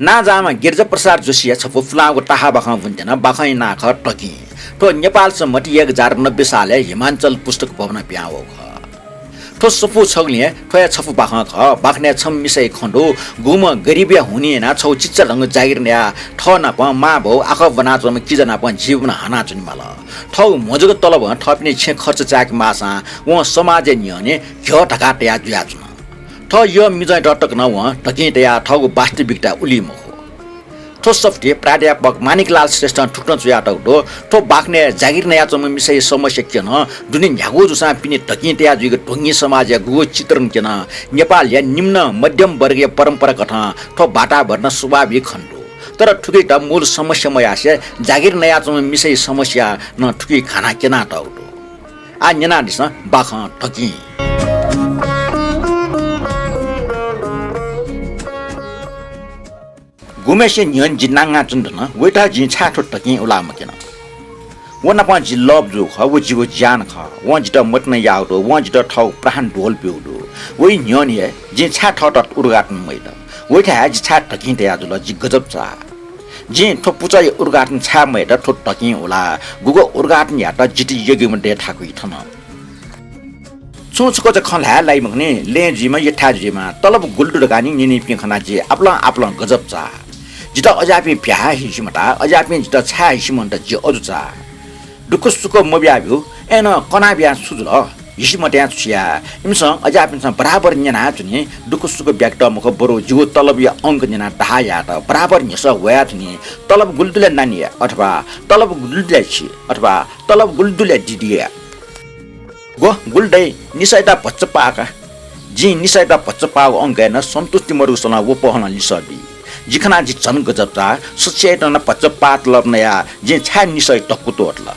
ना जामा गिरिजा प्रसाद जोशी छपु फुलाको टाहा बाखा भुन्टेन बाखै नाख टकी ठो नेपाल सम्मति 1090 साले हिमाञ्चल पुस्तक भवन प्याओ ख ठो सपु छगलिए ठोया छपु बाखा ख बाखने छम मिसै खण्डो गुम गरिबिया हुने ना छौ चिच्चा रंग जागिर न्या ठ ना प मा भौ आख बना चम किजना प जीवन हाना चनि माल ठौ मजको तलब थपिने छे खर्च चाक मासा व समाज नियने घ्यो ढका तया जुया जुन ठ यो मिजै डटक न व टकी तया ठगु वास्तविकता उलिम हो ठो सफ्टे प्राध्यापक मानिकलाल श्रेष्ठ ठुक्न जुया टौडो ठो बाख्ने जागिर नया चम मिसै समस्या केन दुनि न्यागो जुसा पिने टकी तया जुग ढोंगी समाज गु चित्रण केन नेपाल या निम्न मध्यम वर्गीय परम्परा कथ ठो बाटा भर्न स्वाभाविक खण्डो तर ठुकै त मूल समस्यामय आसे जागिर नया चम मिसै समस्या न ठुकै खाना केना टौडो आ नेना दिस बाख ठकी गुमेसे नियन जिनाङा चुन्दन वेटा जि छाठो टकी उला मकेन वना पा जि लभ जो ख वो जिगो ज्ञान ख व जित मतन याउदो व जित ठौ प्राण ढोल पिउदो वइ नियन ये जि छाठ टट उर्गाटन मैद वेटा जि छाठ टकी ते याजुल जि गजब छ जि ठो पुचाइ उर्गाटन छा मैद ठो टकी उला गुगो उर्गाटन या त जिति यगि मडे ठाकुइ थन सोचको च खला लाई मगने ले जिमा यठा जिमा तलब गुल्डु गानी निनि पि खना जि आपला आपला गजब छ जित अजापि प्या हिसिमटा अजापि जित छा हिसिमन्त जि अजुचा दुख सुख मब्याभ्यु एन कना ब्या सुजुल हिसिमट्या छुया इमस अजापि बराबर न्याना जुनि दुख सुख व्यक्त मुख बरो जिगो तलब या अंक न्याना ढाया त बराबर निस वया जुनि तलब गुल्दुले नानी अथवा तलब गुल्दुले छि अथवा तलब गुल्दुले दिदिया गो गुल्दै निसैता पच्चपाका जि निसैता पच्चपाको अंक न सन्तुष्टि मरुसना वो पहन लिसबी जिखना जि जन गजबता सचेत न पच्चपात लब्नया जि छा निसै टकुतोटल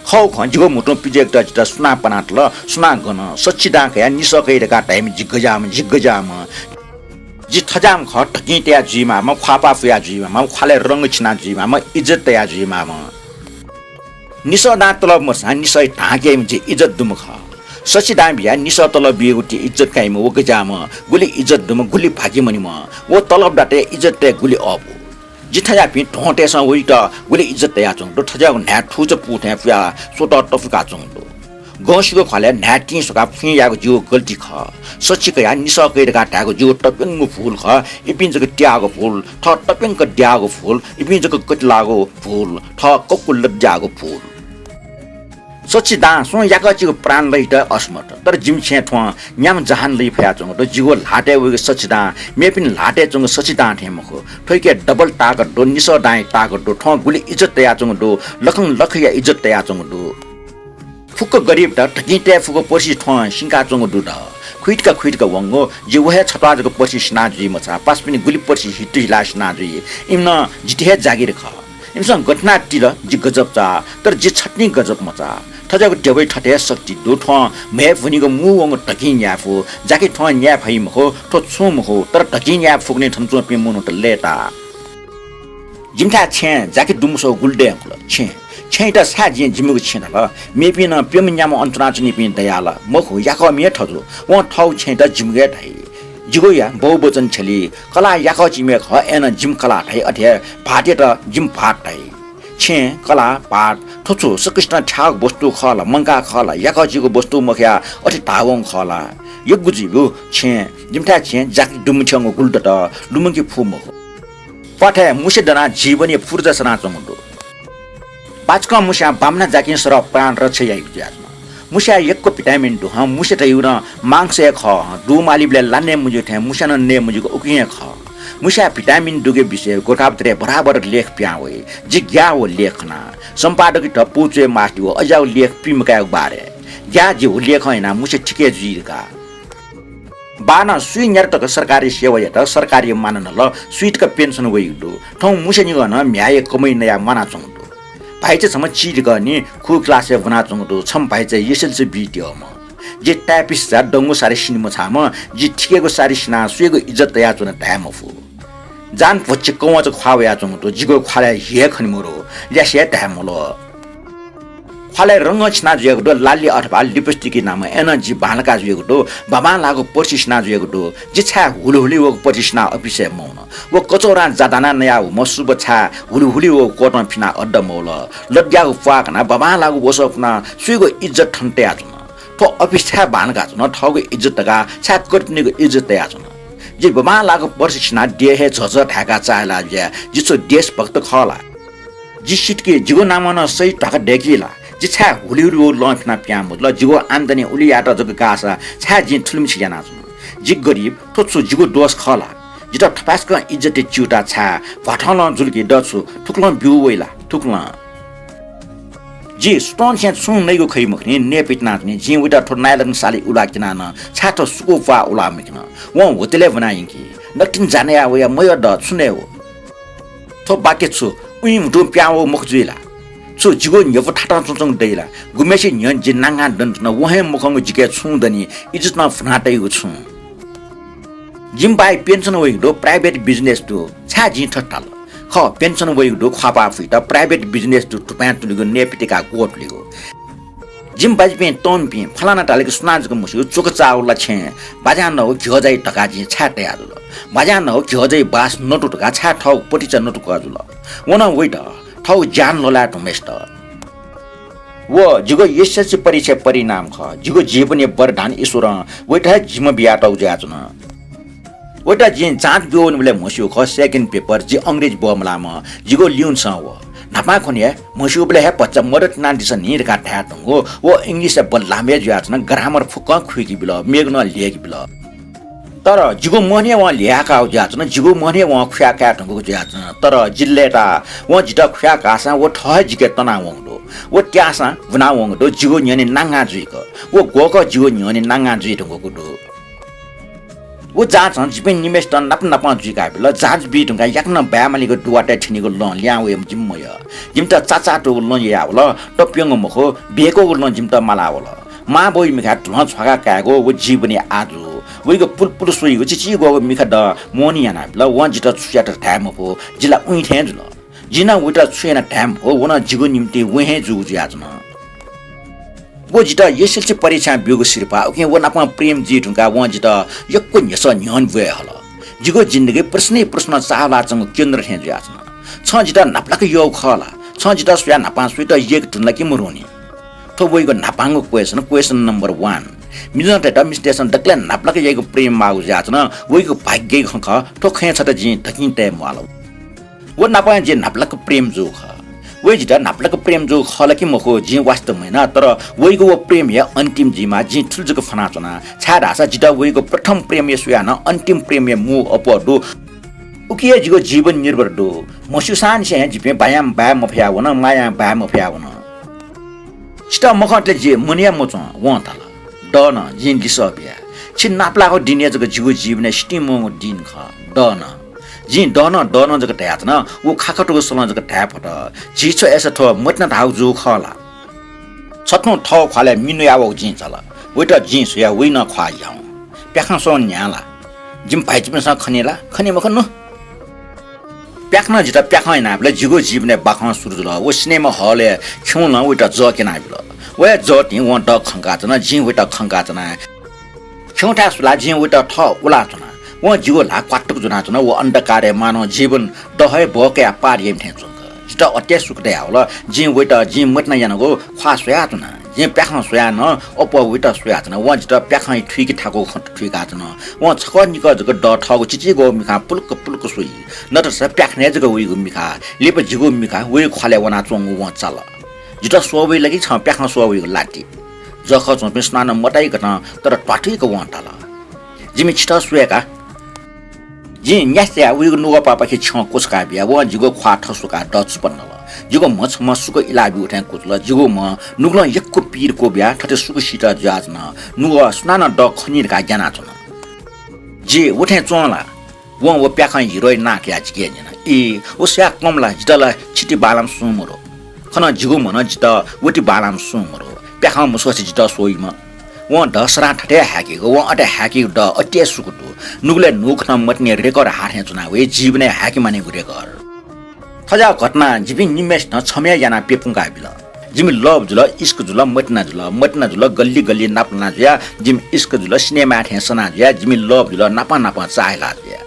खौ ख जिगो मुटो प्रोजेक्ट जित सुना पनाटल सुना गन सच्चिदा कया निसकै रका टाइम जिगजाम जि थजाम ख टकी त्या जिमा म खापा फुया जिमा म खाले रंग छिना जिमा म इज्जत त्या जिमा म निसो दा तलब मसा निसै ढाके जि इज्जत दुम ख सचिदा बिया निसो तलब बिगुटी इज्जत काइम वो गजाम गुली इज्जत दुम गुली भागी मनि म वो तलब डाटे इज्जत ते गुली अब जिथया पि ढोटे स वइ त गुली इज्जत त्या चंग दो थजा न्या ठुज पुथे फ्या सोट टफका चंग दो गसिको खले न्याटी सका फि याको जिउ गल्ती ख सचिकया निसो कैरका टाको जिउ टपिङ फूल ख इपिन्जको ट्याको फूल ठ टपिङ क ट्याको फूल इपिन्जको कटलाको फूल ठ ककुल लज्जाको फूल सचिदा सो याकचिको प्राण लैट अस्मत तर जिम छे ठो न्याम जहान लै फया चंग त जिगो लाटे व सचिदा मेपिन लाटे चंग सचिदा ठेमखो ठोइके डबल टाक दो निसो दाइ टाक दो ठो गुली इज्जत तया चंग दो लखङ लखया इज्जत तया चंग दो फुक गरीब त ठगिटे फुक पर्सी ठो सिंका चंग दो द खुइटका वंगो जे वहे छपाजको पर्सी स्ना जुइ मचा पासपिनी गुली पर्सी हिटि लासना जुइ इमन जिते जागिर ख इमसँग घटना तिर जि गजब चा तर जे छटनी गजब मचा थजाको टेबै ठटे शक्ति दो ठ मे भुनीको मु वंग टकिन याफु जाके ठ न्या भइम हो तो छुम हो तर टकिन या फुक्ने थन्चो पे मुनो त लेता जिमथा छे जाके दुमसो गुल्डे अंकल छे त सा जि जिमुको छेन ल मेपिन पेमन्याम अन्तराचनी पिन दयाल मखु याको मे ठजु व ठौ छे त जिमुगे ढाइ जिगो या बहुवचन छली कला याको जिमे ख एन जिम कला ढाइ अथे भाटे त जिम भाट ढाइ छे कला पाट थोचो सकृष्ण ठाक वस्तु खल मंका खल याकजिको वस्तु मख्या अथि तावङ खला यगुजिगु छे जिमथा छे जाकी दुमछंग गुल्ड त लुमंकी फुम हो पठे मुसे दना जीवनी फुर्जा सना चंगदो पाचका मुसा बामना जाकी सर प्राण रक्षय याइज्याज मुसा एकको भिटामिन दु हम मुसे त युन मांस ख दु मालिबले लाने मुजे थे मुसन ने मुजेको उकिए ख मुसा भिटामिन दुगे विषय गोठाबत्रे बराबर लेख प्यावे जिज्ञा वो लेखना संपादक त पुचे मास्टियो अजाउ लेख पिमका बारे ज्या जे लेख हैना मुसे ठिके जुइका बाना सुइ न्यारटक सरकारी सेवा त सरकारी मानन ल स्वीटका पेन्सन वइदो ठौ मुसे निगन म्याए कमै नया माना चंगदो भाइचे सम चीज गर्ने खु क्लासे बना चंगदो छम भाइचे एसएलसी भिडियो म जे टाइपिस जा डंगो सारे सिनेमा छाम जे ठिकेको सारी सिना सुएको इज्जत या चुन टाइम अफु जान पच्चे कौवा च ख्वाया चंगदो जिगो ख्वाया हे खनि मोरो ल्यासे टाइम लो खले रंग छिना जुएको लाली अथवा लिपस्टिक नाम एनर्जी भालका जुएको बाबा लागो पर्सिसना जुएको जिछा हुलुहुली वो पर्सिसना अफिसे मौन वो कचौरा जादाना नया म सुब छा हुलुहुली वो कोटन फिना अड्ड मौल लड्याको फाकना बाबा लागो वसपना सुइगो इज्जत ठन्टे आजुन ठो अफिस छा भालका जुन ठगो इज्जत तका छा कटनीको इज्जत तया जुन जे बाबा लागो पर्सिसना देहे झझ ढाका चाहला ज्या जिसो देशभक्त खला जिसिटके जिगो नामन सही ढाका डेकिला जिछा हुलिरु लफना प्याम ल जिगो आन्दनी उलियाट जग गासा छा जि थुलम छियाना जुन जि गरीब ठोछु जिगो दोष खला जित ठपासक इज्जत च्युटा छा भठल जुल्की दछु ठुक्ल बिउ वइला ठुक्ल जी स्टोन छ सुन नैगो खै मुखनी नेपिटना नि जि उटा ठो नायलन साली उला किना न छाटो सुको फा उला मिकन व होतेले बनाइन कि नटिन जाने आ वया मय द सुने हो थो बाके छु उइम दु प्याओ मुख जुइला छु जिगो न्यफ ठाटा चुचङ दैला गुमेसी न्यन जि नांगा दन न वहे मुखङ जिके छु दनी इज्जत न फनाटै छु जिम बाई पेन्सन वइ दो प्राइवेट बिजनेस दु छा जि ठट्टाल ख पेन्सन वइ दो खापा फिट प्राइवेट बिजनेस दु टुपान तुलिगो नेपिटिका कोट लिगो जिम बाज पे टोन पे फलाना टालेको सुनाजको मुसु चोक चाउला छे बाजान न हो घजै टका जि छाटे आदुल बाजान न हो घजै बास नटु टका छा ठौ पटिचा नटु काजुल वना वइट ठौ जान लोला टमेस्ट वो जिगो एसएससी परीक्षा परिणाम ख जिगो जीवने वरदान ईश्वर वइटा जिम बियाटौ जाजुन वइटा जिन जात बिओन बले मस्यु ख सेकेन्ड पेपर जि अंग्रेज बमलाम जिगो लिउन छ वो नापा खनिया मस्यु बले हे पच्चा मदत नान्दिस निर का ठाटंगो वो इंग्लिश बल्लामे जाजुन ग्रामर फुक खुइकी बिल मेगन लेकी बिल तर जिगो मने व ल्याका हो जाजुन जिगो मने व खुया काटंगो जाजुन तर जिल्लेटा व जिटा खुया कासा वो ठ जिके तना वंगदो वो ट्यासा वना वंगदो जिगो न्यने नांगा जुइको वो गोको जिगो न्यने नांगा जुइटंगो गुदो वो जाँच जिपे निमेष त नप नप जुइका बिल जाँच बिटुंगा याक्न ब्यामलिको दुवाटे ठिनीको लन ल्याउ एम जिम्मय जिम त चाचा टो लन यावल टप्यंग मखो बेको लन जिम त मालावल मा बोइ मिखा ठुला छगा कागो वो जीवनी आजु वइको पुलपुल सोइगो Chichi go Milkha the मोनियाना bill वन जित छुयाट टाइम हो जिला उइ थे जुल जिना उटा छुयाना टाइम हो वना जिगो निम्ति वहे जु ज्याजन वो जित एसएलसी परीक्षा बिगो सिरपा ओके व नापा प्रेम जी ढुंगा व जित यक्को न्यस न्यन वे हल जिगो जिन्दगी प्रश्न चाहला चंग केन्द्र थे ज्याजन छ जित नापलाक यो खला छ जित सुया नापा सुइट एक ढुनला कि मुरोनी थो वइको नापांगो क्वेशन नम्बर 1 मिजन टेटा मिस्टेसन दक्ले नापलाक यको प्रेम माउ ज्याजन वइको भाग्य खख थो खे छटा जि धकिन ते मालो वो नापा जे नापलाक प्रेम जो ख वइ जिता नापलाक प्रेम जो खलकी मखो जि वास्तव मैना तर वइको वो प्रेम या अन्तिम जिमा जि ठुलजुको फनाचना छाड आशा जिता वइको प्रथम प्रेम या सुया न अन्तिम प्रेम या मु अपडो उकिए जिगो जीवन निर्भर दो मसुसान से जिपे बायाम बा मफया वन माया बा मफया वन चिता मखटले जे मुनिया मोच वताल डन जिन दिसबिया छि नापलाको दिने जको जिगो जीवन स्टिमो दिन ख डन जि डन जको ट्यात न वो खाखटको सलन जको ट्यापट जिछो एस ठ मटना धाउ जो खला छत्नो ठ खाले मिनु याव जि चला वइटा जि सुया वइन खा याउ प्याखा सो न्याला जिम भाइजमेसा खनेला खने मखन प्याखना जिता प्याखा नाबले जिगो जीवने बाखा सुरु ल वो सिनेमा हले खौला वइटा जके नाबले वे जति व ड खंगा तना जि वइटा खंगा तना खौटा सुला जि वइटा ठ उला तना व जिगो ला क्वाटक जुना तना वो अंधकारे मानव जीवन दहे भके पारियम थे जुंग जिता अत्य सुकदे होला जि वइटा जि मटना यानको खा सोया तना जे प्याखा सोया न अप वइटा सोया तना व जिता प्याखा ठुकी ठाको खट ठुका तना व छक निक जको ड ठगो चिची गो मिखा पुलक सोई नत्र स प्याखने जको वइगो मिखा लेप जिगो मिखा वइ खले वना चोंगु व चल जिता सोबै लागि छ प्याखा सोवइगो लाटी जख चोपे स्नान मटाइ गन तर पाठीको वन्टाल जिमि छिटा सुएका जि न्यास्या वइगो नुगा पापा के छ कोसका बिया व जिगो ख्वा ठसुका डच पन्नल जिगो मछ मसुको इलाबी उठे कुतल जिगो म नुगल यक्को पीरको बिया ठटे सुको सिटा जाजन नुगा स्नान ड खनिरका ज्ञाना छन जे उठे चोला वो प्याखा हिरोइन ना के आज के जन ए ओ स्या कमला जितला छिटी बालाम सुमरो खन जिगो मन जित वटी बालाम सुमरो प्याखा मुसोसी जित सोइमा व दसरा ठटे हाकेको व अटे हाके ड अट्या सुकुटु नुगले नुख न मटने रेकर हाथे चुना वे जीवने हाके माने रेकर खजा घटना जिबि निमेष न छम्या याना पेपुङका बिल जिम लभ जुल इश्क जुल मटना जुल गल्ली गल्ली नापना जुया जिम इश्क जुल सिनेमा ठे सना जुया जिम लभ जुल नापा नापा चाहला जुया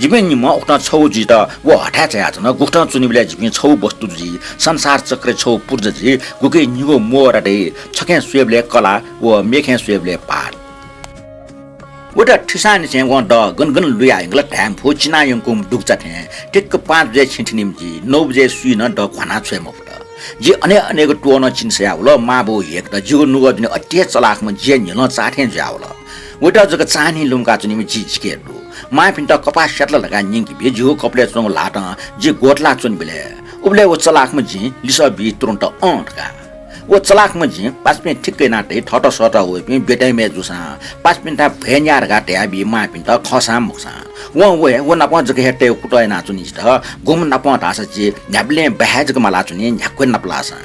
जिमे निम उक्न छौ जी त वो हटा चाया छन गुक्न चुनिबले जिमे छौ वस्तु जी संसार चक्र छौ पुर्ज जी गुके निगो मोरडे छके स्वेबले कला वो मेखे स्वेबले पार वटा ठिसान चाहिँ व द गनगन लुया इंगला टाइम फो चिना यंकुम दुक्चा थे टिक 5 बजे छिन्टिनिम जी 9 बजे सुइन द खना छे मफट जे अनेक टोन चिन्सया उल माबो हेक द जिगो नुगो दिने अट्टे चलाख म जे निल चाथे जाउल वटा जग चानी लुमका चुनिम जी छिकेडु माय पिन्ट कपास सेटल लगा निंकी बे जिगो कपले चंग लाट जे गोटला चुन बिले उबले वो चलाख म जी लिस बि तुरन्त अटका वो चलाख म जी 5 मिनट ठिक्कै नाटे ठट सट हो पि बेटै मे जुसा 5 मिनट भेन्यार गाटे बि माय पिन्ट खसा मुक्सा वो नप जके हेटे कुटै ना चुनि त गुम नप तास जे न्याबले बहाजक मला चुनि न्याक्वे नपलासा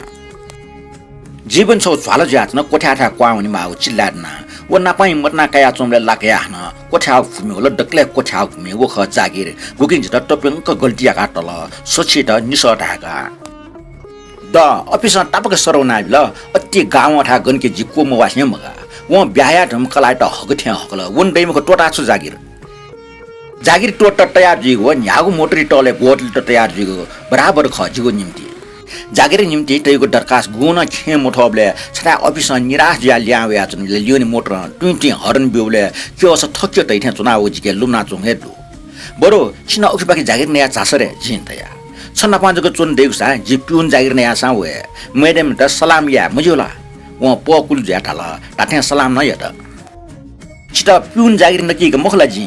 जीवन छौ छ्वाल ज्यात न कोठ्याठा क्वाउनी माउ चिल्लाडना वो नपाई मटना कया चोमले लाकया हन कोठ्या फुमे होला डक्ले कोठ्या फुमे वो ख जागिर गुकिन जत टप्यंक गल्टिया काटल सचित निसटाका द अफिस टापक सरौना बिल अति गाउँ अठा गनके जिको मवास्ने मगा वो ब्याया ढम कलाइ त हगथे हकल वन दैमको टोटा छु जागिर टोट तयार जिगो न्यागु मोटरी टले गोटल त तयार जिगो बराबर खजिगो निम्ति जागिर निम्ति तैको दरखास्त गुन खे मोठबले छटा अफिस निराश ज्या ल्यावे आचनले लियोनी मोटर ट्विटी हरन बिउले के अस थक्यो तैथे चुनाव जिके लुमना चोङे दु बरो छिना उखिबाकी जागिर नया चासरे जिन्तया छन्ना पाँचको चुन देउसा जी पिउन जागिर नया सा वे मैडम त सलाम या मुजुला व पकुल ज्याठाला ताथे सलाम न यत छिटा पिउन जागिर नकी ग मखला जी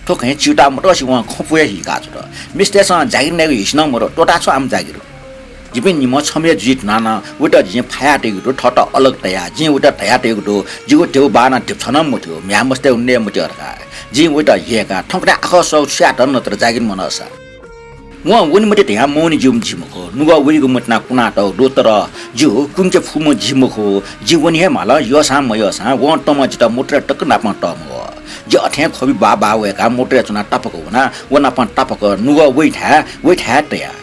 ठोकै चिटा मोटसी व खपुया हि गाछ त मिस्टेसा जागिर नगो हिस्न मोरो टोटा छ आम जागिर जिपे निम छमे जित नाना उटा जि फायाटेगु ठट अलग तया जि उटा तयाटेगु जिगो तेउ बाना टिप्छन मुथ्यो म्यामस्ते उन्ने मुथ्योरका जि उटा हेका ठक्रा आख सौ स्याट नत्र जागिर मनसा व वन मते त्या मौनी जिम जिमको नुगा वरिगु मटना कुना त दोतर जि कुंचे फुम जिमको जीवन हे माला यसा मयसा व तम जित मुत्र टक नापन टम जे अथे खबि बाबा वेका मोटरे चुना टपको हुना व नापन टपक नुगा वैठा तया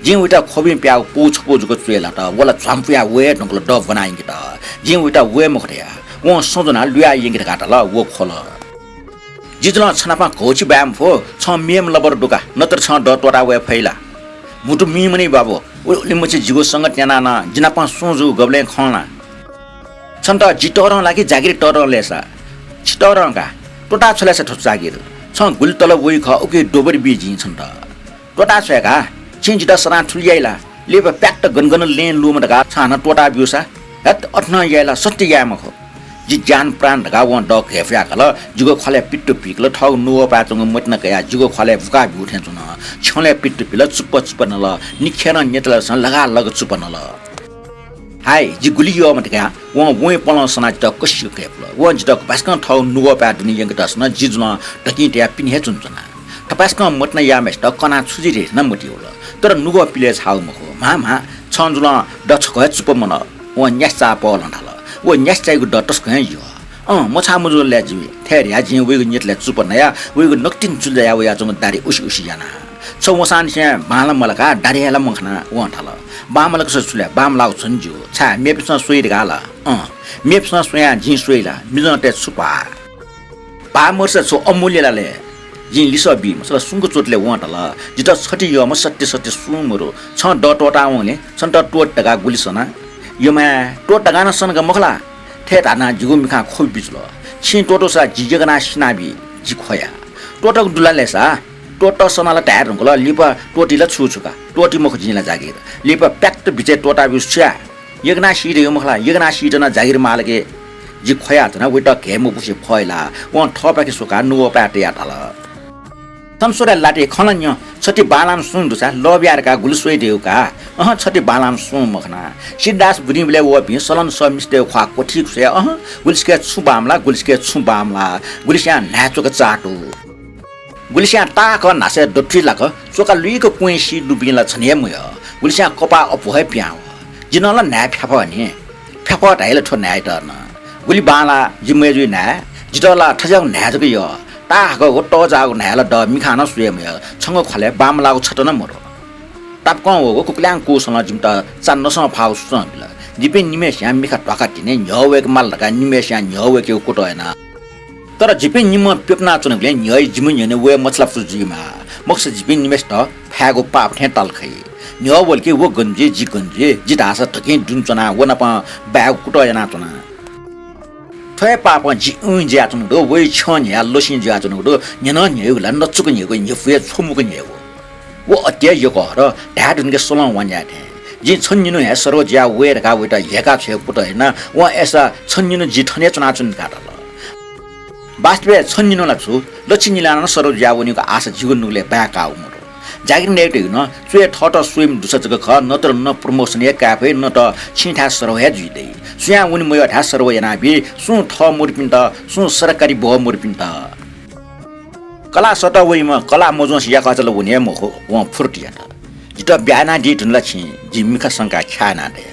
जिं उटा खोबि प्याउ पोछ पोजको चुएला त वला छाम्पुया वे नकल ड बनाइंग त जिं उटा वे मखरिया व सजना लुया यंग काटला वो खोल जिजला छनापा घोची ब्याम फो छ मेम लबर डुका नत्र छ ड टोरा वे फैला मुटु मिमनी बाबु उले मछि जिगो संग त्याना न जिनापा सोजु गबले खना छन्त जिटोर लागि जागिर टोर लेसा छिटोरका टोटा छलेसा ठो जागिर छ गुल तल वइ ख ओके डोबर बिजी छन्त टोटा छका चिन्जित सरा ठुलियाइला लेब प्याक्ट गनगन लेन लुम ढगा छाना टोटा बिउसा हत अठना याइला सत्य यामखो जि ज्ञान प्राण ढगा व डक हेफ्या कल जुगो खले पिट्टु पिकल ठौ नुव पाचंग मटन कया जुगो खले भुका बिउठे जुन छले पिट्टु पिल चुप चुपनल निखेन नेतल सन लगा लग चुपनल हाय जि गुलियो मटका व वइ पलन सना त कसियो केपल व जक बास्कन ठौ नुव पा दुनि यंग तसन जिजुन टकी ट्या पिन्हे चुनचुना तपास्क मटन यामेस त कना छुजिरे न मटियोल तर नुगो पिले छाउ मखो मामा छन्जुला डछको चुप मन व न्यासा पलन थाल व न्यासाइगु डटस्को यो मछा मुजु ल्याजि थेरिया जि वेगु नेटले चुप नया वेगु नक्तिन जुलया वया जंग दारी उसी जाना छ मसान से बाला मलका दारीला मखना व थाल बामलक सुले बामलाउ छन्जु छा मेपस सोइर गाला मेपस सोया जि सोइला मिजते सुपा बामर्स छ अमूल्यलाले जिन लिसबी मसला सुंगु चोटले वाटला जित छटी यो म सत्य सुमरो छ ड टोटाउले छन्त टोट टगा गुलिसना योमा टोट टगा न सनग मखला थेताना जिगु मिखा खोइ बिचलो छि टोटोसा जिजगना सिनाबी जि खोया टोटक दुलालेसा टोट सनाला टायर रंगला लिपा टोटीला छुछुका टोटी मख जिला जागिर लिपा प्याक्ट बिचे टोटा बिस्या यगना सिरे यो मखला यगना सिजना जागिर मालके जि खोया तना वेट केमु पुसे फैला व थपाके सुका नुव पाटे यातला तमसोरा लाटे खनन्य छटी बालाम सुन दुसा लबियारका गुलसोइ देउका छटी बालाम सुन मखना सिद्धास बुनिबले व भि सलन स मिस्टे ख्वा कोठी से गुलस्के छुबामला गुलिस्या नाचोक चाटो गुलिस्या ताक नासे डट्ठी लाक चोका लुइको कुइसी डुबिला छने मय गुलिस्या कपा अपोहे प्याउ जिनला ना फ्याप नि फ्याप ढाइले ठो नाइ टर्न गुली बाला जिमेजु ना जितला ठजाउ नाजको यो ताको गोटो जागो नाला ड मिखान सुयम छंग खले बामलाको छटन मरो तापक हो कुक्ल्याङ कोसँग जिमता चान्न स फाउ सुबिल जिपे निमेश यहाँ मिखा टका टिने न्यवेक माल लगा निमेश यहाँ न्यवेक यो कुटो हैन तर जिपे निम पेपना चुनले न्यय जिमुन यने वे मतलब सुजिमा मक्स जिपे निमेश त फ्यागो पाप ठे तल खै न्य बोलके वो गन्जे जि दासा ठके दुनचना वना पा ब्याग कुटो हैन चना थय पाप जि उन ज्या चुन दो वे छन या लोसिन ज्या चुन दो न्यन न्यय ला न चुक न्यय न्य फुय छुमुक न्यय वो अत्य यो घर ढाडुन के सोलन वन्या थे जि छन्निनु हे सरो ज्या वेर का वेटा हेका छे पुट हैन व एसा छन्निनु जि ठने चुना चुन काटल वास्तव छन्निनु ला छु लछिनिला न सरो ज्या वनिको आशा जीवन नुले बाका उमरो जागिर नेट न चुए ठट स्विम दुसजक ख नत्र न प्रमोशन या काफे न त छिठा सरो हे जुइदै सुया उनि मय ठा सरो याना बि सु ठ मुरपिन त सु सरकारी बह मुरपिन त कला सट वइमा कला मजोस या कचल वने मखो व फुर्टिया त जित ब्याना दि ठुनला छि जिमिका संका खाना दे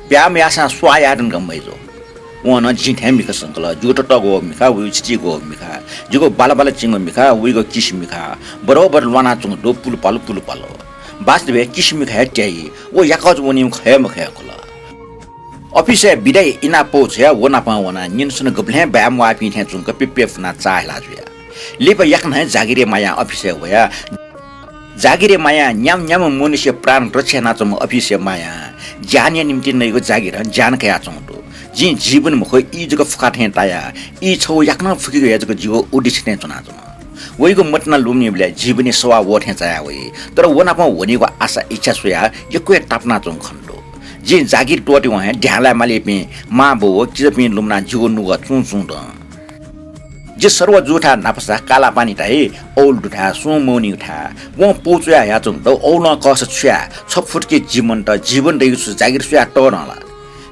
ब्याम यासा स्वाया दन गमैजो वन जिठे मिका संकल जुट टगो मिका उछि गो मिका जुगो बाला बाला चिंगो मिका उइगो किस मिका बरोबर लना चुङ दो पुल पालो वास्तव किस मिका ट्याई ओ याकज वनि खय मखय कल अफिस बिदाई इना पोछ्या वना पावना निनसन गब्ले ब्याम वापि थे चुङ पिपेफ ना चाहला जुया लेप याकन जागिरे माया अफिस होया जागिरे माया न्याम न्याम मनुष्य प्राण रक्षा नाचम अफिस माया जान्या निम्ति नैगो जागिर जान कया चंदो जि जीवन मखो इ जग फकाठे ताया इ छौ याकन फुकिगो याजको जीव उडिछने चना चना वइगो मटना लुम्ने बिले जीवने सवा वठे चाया वइ तर वनापा वनेको आशा इच्छा सोया यको टापना चंग खण्डो जि जागिर टोटी वहे ढ्याला मालेपे मा बो चिजपि लुम्ना जीव नुग चुचु द जे सर्व जुठा नापसा काला पानी ताई औल दुठा सोमोनी उठा वो पोचया या चुङ द औल कस छ्या 6 फुटके जीवन त जीवन दै सु जागिर सुया टनला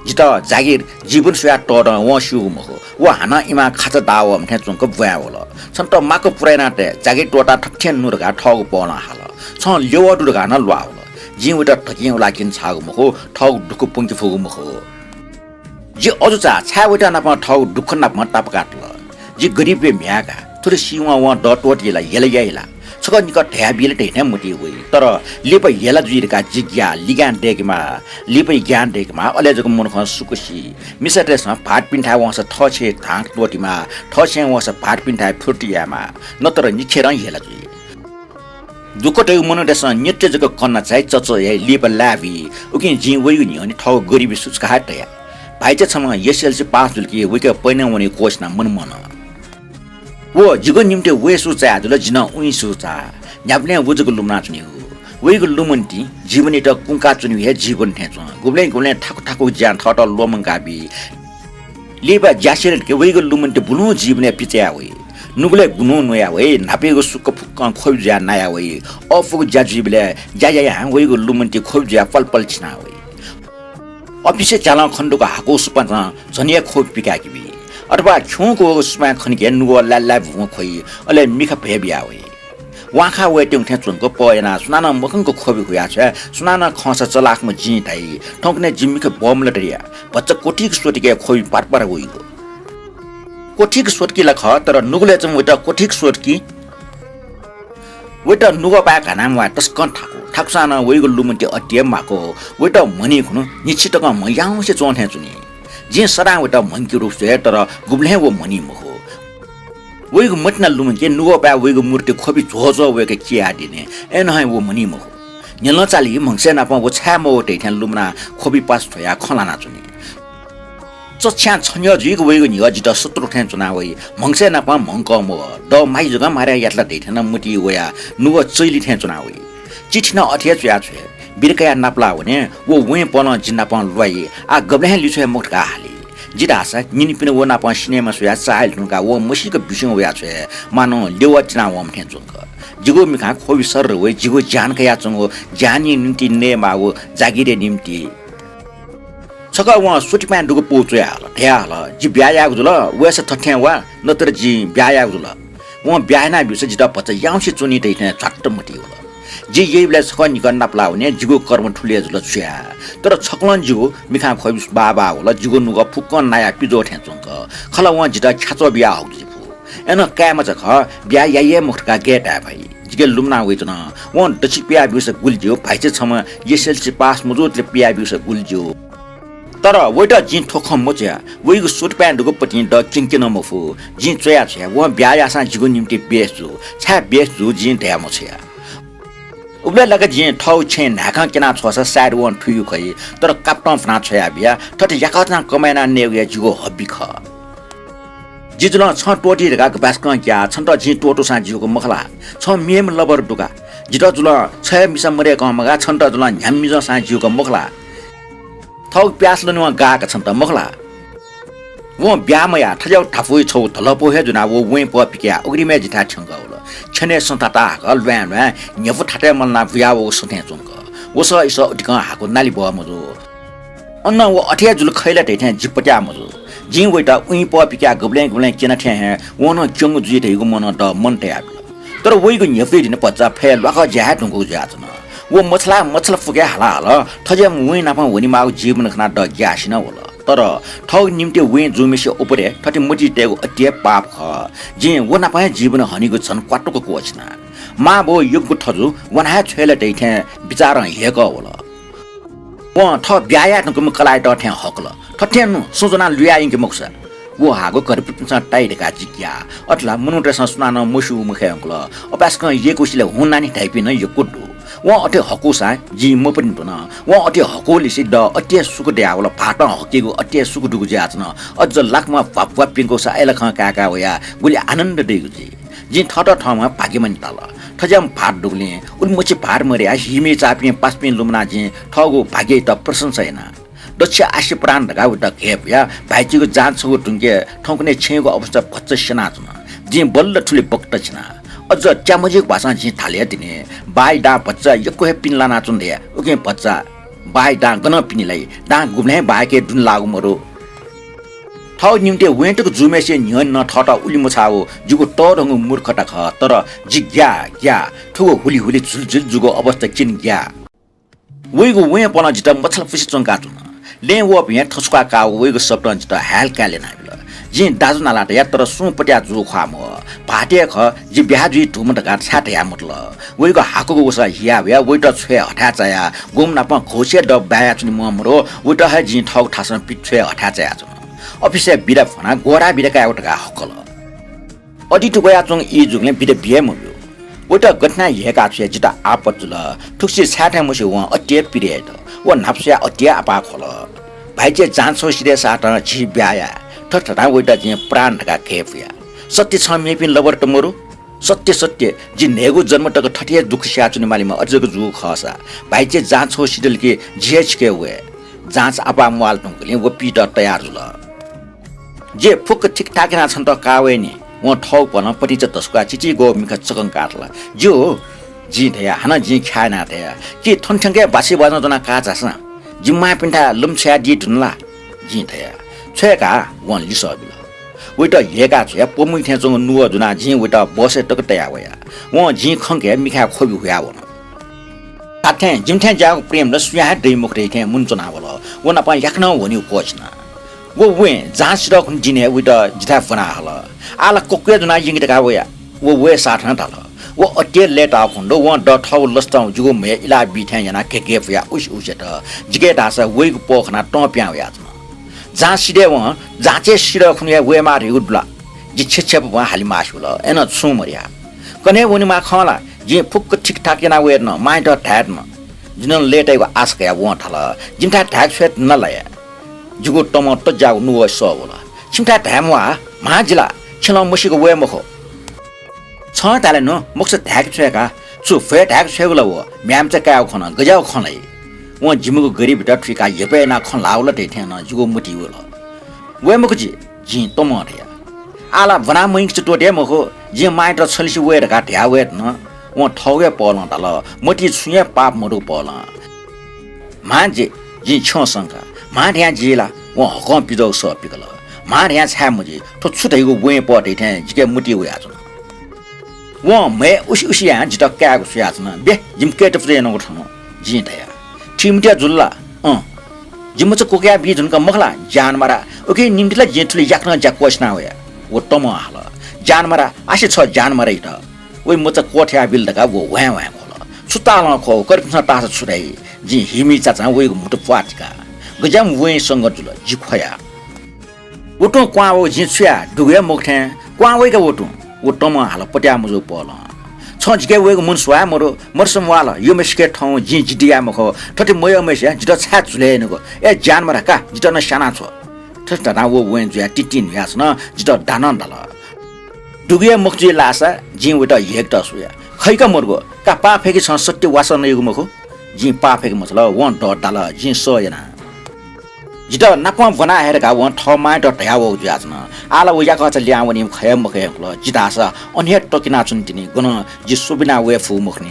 जित जागिर जीवन सुया टन व सुम हो व हाना इमा खाचा दाव मथे चुङको बुया होला सन्त माको पुराइना ते जागिर टोटा ठठ्यान नुरगा ठग पना हाल छ लेव दुरगा न लवा होला जि उटा ठकिउ लाकिन छागु मखो ठग दुकु पुंकी फुगु मखो जे अजुचा छा उटा न ठग दुख न म टाप काटल जी गरीब म्यागा थोरै सिवा वा डटोटीला येला छक निकट ढ्याबिले टेने मुटी हुई तर लेप येला जुइरका जिज्ञा लिगान देकमा लेपै ज्ञान देकमा अलेजको मनख सुकुसी मिसटेस भाट पिन्ठा वस ठछे धाक टोटीमा ठछे वस भाट पिन्ठा फुटियामा नतर निखेर येला जुइ दुकटै मनदेस नित्य जको कन्ना चाहिँ चच या लेप लावी उकि जि वइ नि अनि ठौ गरीबी सुचका हटया भाइचे छम एसएलसी पास जुलकी वइके पैना वनि कोसना मनमन वो जिगो निम्ते वे सुचा दुल जिन उइ सुचा न्याप्ले वजको लुमना चुनि हो वेगो लुमन्ती जीवनी त कुंका चुनि हे जीवन थेच गुब्ले ठाकु ज्यान थट लोमंगा बि लेबा ज्यासेल के वेगो लुमन्ती बुनु जीवने पिच्या वे नुगले गुनु नया वे नापेगो सुक फुक खोइ ज्या नया वे अफु ज्याजीबले ज्या वेगो लुमन्ती खोइ ज्या पलपल छिना वे अफिसे चाला खण्डको हाको सुपन झनिया खोइ पिकाकी बि अथवा छुको स्मा खनिके नुगो लाला भु खोइ अले मिखा भेबिया वे वाखा वेटिङ थे चुनको पयना सुनाना मखनको खोबि हुया छ सुनाना खसा चलाखमा जि थाइ ठोकने जिम्मीको बम लटरिया बच्चा कोठीक सोटिके खोइ पारपार होइगो कोठीक सोटकी लख तर नुगले चम वेटा कोठीक सोटकी वेटा नुगो पा घनाम वा तस्कन ठाकुसाना वेगो लुमन्ते अटियम माको वेटा मनि खुनु निश्चितक मयाउसे चोन्थे चुनि जे सरा वेटा मंकी रूप से तर गुब्ले वो मनि महो वेगो मटना लुमन्ते नुगो पा वेगो मूर्ति खोबि झोझो वेके किया दिने एनहाइ वो मनि महो नेल चाली मंगसे नापा वो छामो टेथ्यान लुमना खोबि पास थया खलाना चुनि चछ्या छन्य जिग वेगो नि अजित सत्रु थ्यान चुना वे मंगसे नापा मंक मो द माइ जगा मारे यातला टेथ्यान मुटी वया नुगो चैली थ्यान चुना वे चिठिना अठिया छ्या छ्या बिरकया नापला भने वो वे पन जिन्ना पन लुइ आ गब्ले लिछ्या मुखका हाली जिदासा निनि पिन वो नापा सिनेमा सुया चाइल नुका वो मसिक बिसिङ वया छ्या मानो लेवा चिना वम थ्यान चुंक जिगो मिखा खोबि सर वे जिगो जान कया चंगो जानी निम्ति ने मावो जागिरे निम्ति छका व सुटिपा दुगो पोचया ध्याल जि ब्याया गुल वेस थठ्या वा नतर जि ब्याया गुल व ब्याना बिस जिता पच याउसे चुनि दैथे छट्ट मटी होला जे यैबले छक निकन नापला भने जिगो कर्म ठुले जुल छ्या तर छकलन जिगो मिखा खोबि बाबा होला जिगो नुग फुक्कन नाया पिजो थ्या चंक खला व जिता छाचो बिया हो जिपु एन कायमा छ ख ब्या याये मुखका गेटा भाइ जिगे लुमना वेतन व दछि पिया बिस गुलजियो भाइचे छम एसएलसी पास मजोतले पिया बिस गुलजियो तर वेट जी ठोखम मोच्या वेगु सुट प्यान्टको पति ड किंकिन मफु जी चया छ व ब्यायासा जिगु निम्ति बेसु छा बेसु जी ढ्या मोछया उबले लगा जी ठौ छे नाखा केना छोस साइड वन ठुयु खै तर काप्टम फना छया बिया ठट याकजना कमाइना नेउ जिगु हब्बी ख जिजुल छ टोटी ढका बास्क क्या छन्त जी टोटो सा जिगु मखला छ मेम लबर दुका जित जुल छ मिस मरे कमगा छन्त जुल न्यामी ज सा जिगु मखला थौ प्यास लनुवा गाका छन्त मखला वो ब्यामया ठजौ ठाफुइ छौ थलपो हे जुना वो वे प पिक्या उग्रीमे जिथा छंगौल छने सन्ताता गलव्यान न्यफु ठाटे मलना भ्यावो सथे चुंग वस इस उटिक हाको नाली ब मजु अन्न वो अठिया जुल खैला टेथे जिपट्या मजु जी वेटा उइ प पिक्या गब्ले गब्ले केना थे हे वनो चंगु जुइ थेगु मन द मन ते आबि तर वइगु न्यफु दिन पच्चा फे लख ज्या टुंगु ज्याचन वो मछला फुक्या हाला हाला थजे मुइ नापा वनि माउ जीवन खना द ग्यासिन होला तर ठौ निम्ति वे जुमेसे उपरे ठटे मोटी टेगु अत्य पाप ख जे वो नापा जीवन हनिगु छन क्वाटोको कोछना मा बो युगु ठजु वना छेले दैथे विचार हेक होला व ठ ब्याया नकुम कलाइ ट थे हकल ठठेनु सोजना लुयाइके मुक्सा वो हागो करपिसा टाइडेका जिक्या अट्ला मुनुट्रेस सुनान मुसु मुखे अंकल अपास्क ये कुसिले हुनानी टाइपिन यो कुडु व अटे हकुसा जी म पनि न व अटे हकोले सिद्ध अटे सुक द्यावल फाट हकेगु अटे सुक दुगु ज्याचन अझ लाखमा पापवा पिंको सा एलख काका वया गुली आनन्द देगु जी ठट ठमा भाग्यमन तल ठजम फाट दुगले उन्मछि भार मरे हिमे चापिए पासपिन लुमना जी ठगु भाग्य त प्रशंसा हैन दक्ष आशी प्राण ढगा उता घेप या भाइजीको जाँचको टुङ्गे ठौकने छेको अवस्था भच्च सेनाचन जी बल्ल ठुले बक्ट छना अझ च्यामजिक भाषा जी थाले दिने बाई डा बच्चा यको हे पिनला नाचुन दे उके बच्चा बाई डा गन पिनिलाई डा गुम्ले बाके दुन लागु मरो ठौ निम्ते वेटको जुमेसे न्यन न ठट उली मछाओ जुगो टरंगु मूर्खटा ख तर जिज्ञा ग्या ठुगो हुली हुली झुलझुल जुगो अवस्था किन ग्या वेगु वे पन जित मछल फुसी चंका तुन ले वो पे ठसका का वेगु सप्तन जित हाल काले नाबिल जी दाजु नाला या तर सुपट्या जु खाम भाटे ख जी ब्याजु ठुम ढका छाटे या मतल वेगु हाको वसा हिया या वेट छ्वे हठा चाया गुम न प घोसे ड बाया चुनि ममरो वेट ह जी ठौ ठासन पिछ्वे हठा चाया चुन अफिसे बिरा फना गोरा बिराका एउटा हकल अडिटु गया चंग इ जुगले बिरे बिए मयो वेट घटना हेका छे जिता आपजुल ठुक्सी छाटे मुसे व अट्टे पिरियड व नाप्स्या अट्टे आपा खोल भाइजे जान्छो सिरे साट छि ब्याया ठठटा वेटा जे प्राण ढका खेफया सत्य छ मेपिन लबर टमरो सत्य सत्य जी नेगु जन्म टक ठठिया दुख स्याचुनि मालिमा अझको जु खसा भाइजे जान्छो सिडल के जिएच के वे जाँच आपा मोल टंगले व पीट तयार जुल जे फुक ठीक ठाक ना छन त कावे नि व ठौ पन पटी च तस्का चिची गो मिख चकन काटला जो जी थया हना जी खाना थया के थनठंगे बासी बाजन जना का जासा जिम्मा पिन्टा लुमछ्या दी धुनला जी थया छेका वन लिसबिल वेट हेका छ पमुइ थे जंग नुव जुना जी वेट बसे टक तया वया व जी खंगे मिखा खोबि हुया वन ताथे जिमथे जाग प्रेम र सुया दै मुखरे थे मुनचना वल वन पा याखन वनि कोचना वो वे जाँच र खुन जिने वेट जिथा फना हल आला कोक्के जुना यिंग का वया वो वे साथन तल वो अटे लेट आ खंडो व ड ठौ लस्ताउ जुगो मे इला बिथे याना के फया उस उसेट जिगे दासा वेग पोखना टप्या वया जहाँ सिडे व जाँचे सिड खुनिया वे मा रिउडला जि छेछेप व हाली मासुल एन छु मरिया कने वनि मा खला जे फुक ठीक ठाक ना वे न माइट ठ्याट न जिन लेटेको आस्कया व ठल जिमथा ठ्याक छेत न लया जुगो टमट जाउ नुव सवला छिमथा ठ्यामवा माजिला छन मुसिको वे मखो छ ताले न मुक्स ठ्याक छेका छु फे ठ्याक छेगला व म्याम च काउ खन गजाउ खनै व जिमुको गरीब भिटा ठिका यपे ना खन लाउला दैथे न जुगो मुटी वला वे मखजी जि तमरिया आला बना मइक च टोटे मखो जे माइट छलिसि वे ढका ढ्या वे न व ठौगे पल तल मटी छुए पाप मरु पल माजे जि छ संका मा ढ्या जिला व हकम पिजौ स पिकल मा ढ्या छा मजे ठो छुदैगो वे प दैथे जिके मुटी वे आजन व मे उसिया जित क्यागु सुयाजन बे जिमके टफ्रे न उठन जि दया ठिमटिया जुल्ला जिमच कोक्या बि जुनका मखला जान मारा ओके निम्तिला जेठुले याक्न जा कोस्ना होया वो टम हाल जान मारा आसे छ जान मारै त ओइ मच कोठ्या बिल दका वो व्या व्या खोल सुताल खो करपिन तास छुराई जि हिमी चाचा ओइ मुटु पाटका gajam wen sanga jula jikhaya wotu kwa wo jinchya duya mokhen kwa we ka wotu wotoma hala patya muzo pola chonjike we mun swa moro morsam wala yomeske thong jinjidia mokho thati moyo mesya jita cha jule ne ko e jan mara ka jita na shana cho thata na wo wen jya titin yas na jita danan dala duya mokji lasa jin weta yek ta suya khai ka morgo ka pa pheki chon satti wasa ne mokho jin pa pheki masala won do dala jin so yana jita napam vana her ka won thoma do ta wo jas na ala wo ya ka cha liang woni khayam mokhe lo jita sa onhe tokina chun tini gono ji subina we fu mokhni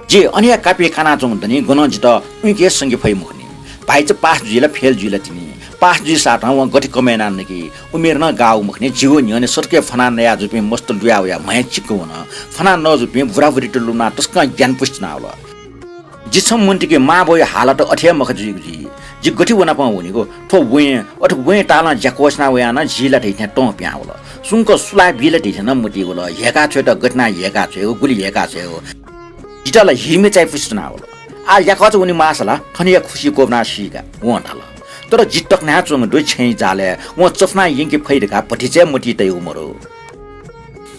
ji onhe kapi kana chung tini gono jita uike sangi phai mokhni bai cha pas jila fail jila tini pas ji sa ta won goti komena ne ki umer na gaउ mokhni jigo nyane सरके फना नया जुपि मस्त लुया या मै Chico न फना न जुपि बुराबुरी टलुना तस्का ज्ञान पुष्टना होला जिसम मुन्टी के मा बोय हालत अठे मख जी गठी वना पा हुनेको थो वे अथ वे ताला जकोसना वे आना जिला दैथे टो प्या होला सुनको सुला बिले दैथे न मुटी होला हेका छ त घटना हेका छ गुली हेका छ जिटाला हिमे चाहिँ पुष्टना होला आ याका छ उनी मासला थनिया खुशी कोबना सिका वन्टाला तर जिटक ना चोङ दुई छै जाले व चफना यंके फैरका पठिचे मुटी तै उमरो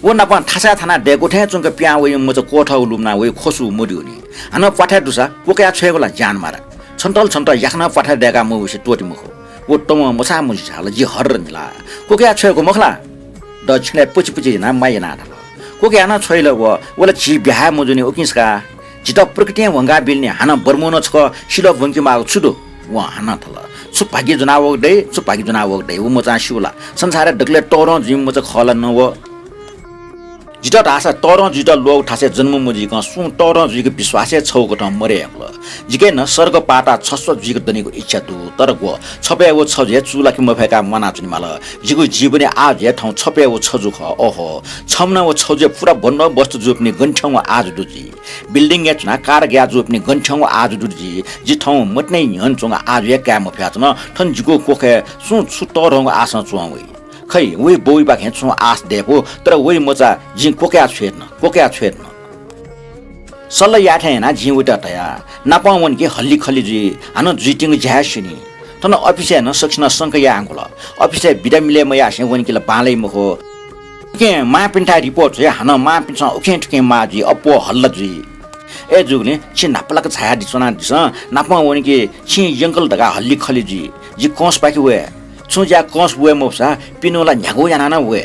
वो नपा थासा थाना डेको थे चोङ प्या वे म च कोठा लुमना वे खोसु मुडी हुनी हाना पठा दुसा कोका छेगोला जान मारा छन्टल याखना पठा देगा मुसे टोटी मुखो वो तम मसा मुसी छाल जी हर निला कोके छेको मखला दक्षिणे पुछि ना माय ना थाल कोके आना छैल वला जी बिहा मुजुनी ओकिसका जित प्रकृति वंगा बिल्ने हाना बर्मोन छ शिल वंकी मा छुदो व हाना थल सुपागी जनावक दे उ मचा शिवला संसार डगले टोरो जिम मच खला न व जित आशा तर जित लो ठासे जन्म मुजी क सु तर जिको विश्वासै छौ गट मरे हल जिके न स्वर्ग पाटा छस्व जिको दनेको इच्छा दु तर गो छपे वो छ जे चुला कि मफेका मना चुनि माल जिको जीवने आ जे ठौ छपे वो छजु ख ओहो छमना वो छ जे पुरा बन्न वस्तु जोप्ने गन्ठौ आज दुजी बिल्डिङ एचना कार ग्या जोप्ने गन्ठौ आज दुजी जि ठौ मट्नै हन चंग आज या का मफ्याच न ठन जिको कोखे सु छु तरंग आस चुवावे खै वे बोइ बाखे छु आस देपो तर वे मचा जि कोक्या छेर्न सल्ल याठे ना जि उटा तया नापावन के हल्ली खल्ली जी हान जुटिङ झ्यासिनी तन अफिसे न सक्छन संक या आंगुल अफिसे बिदा मिले म यासे वन के बालै मखो के मा पिन्टा रिपोर्ट जे हान मा पिन्छ ओखे ठके मा जी अपो हल्ल जी ए जुगले छि नापलक छाया दिसना दिस नापावन के छि यंगल दगा हल्ली खल्ली जी कोस पाकी वे सुजा कस वे मोसा पिनोला न्यागो याना न वे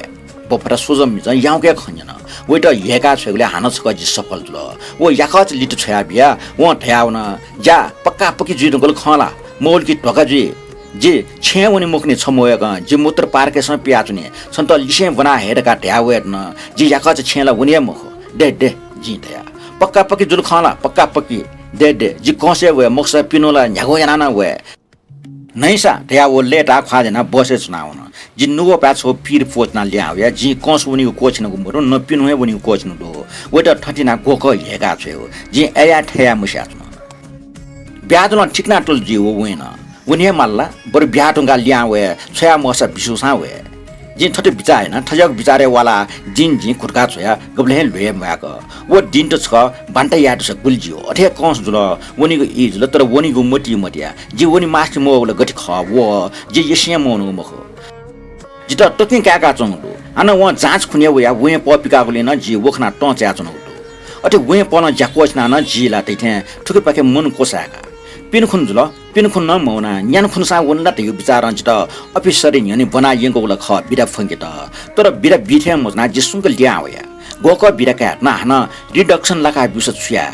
बफरा सोजम मिज याउ के खन्यन वे त हेका छगले हान छ गजि सफल ल वो याखच लिट छया बिया व ठयाउन जा पक्का पक्की जुदुगल खला मोल की ढोका जी छे वनि मुखने छमोय ग जि मूत्र पार्के स पियाचुने सन्त लिसे बना हेडका ठयावे न जि याखच छेला वनि मुख दे जी दया पक्का पक्की जुल खला पक्का पक्की दे जि कसे वे मुखसा पिनोला न्यागो याना न वे नैसा त्या वो लेटा खाजना बसे चुनाउन जि नुगो पाछो पीर पोचना ल्याउ जि कस उनी कोचन गुमरो न पिनुए उनी कोचन दो वटा ठटिना गोक हेगा छयो जि एया ठया मुसाचन ब्यादन ठिकना टल जि वो वेन उनी मल्ला बर ब्याटुंगा ल्याउ छया मसा बिसुसा वे जि ठटे बिचाएन ठजक बिचारे वाला दिन खुर्का छया गबले लुए माक वो दिन त छ बान्टा याद छ गुलजियो अठे कस जुल वनीको इज ल तर वनीको मटिया जि वनी मास्टर मोगले गति ख वो जि यसिया मोनु मखो जित टकिन काका चंगदो अन व जाँच खुने वया वे पपिकागले न जि वखना टच्या चंगदो अठे वे पन ज्याकोचना न जिला तैथे ठुके पाके मन कोसाका पिनखुन न मौना न्यान खुनसा वनला त यो विचार अंचित अफिसरी न्यानी बना यंगो ल ख बिरा फंगे त तर बिरा बिथे मजना जिसुंग ल्यावया गोक बिरा का ना हन रिडक्सन लका बिस छुया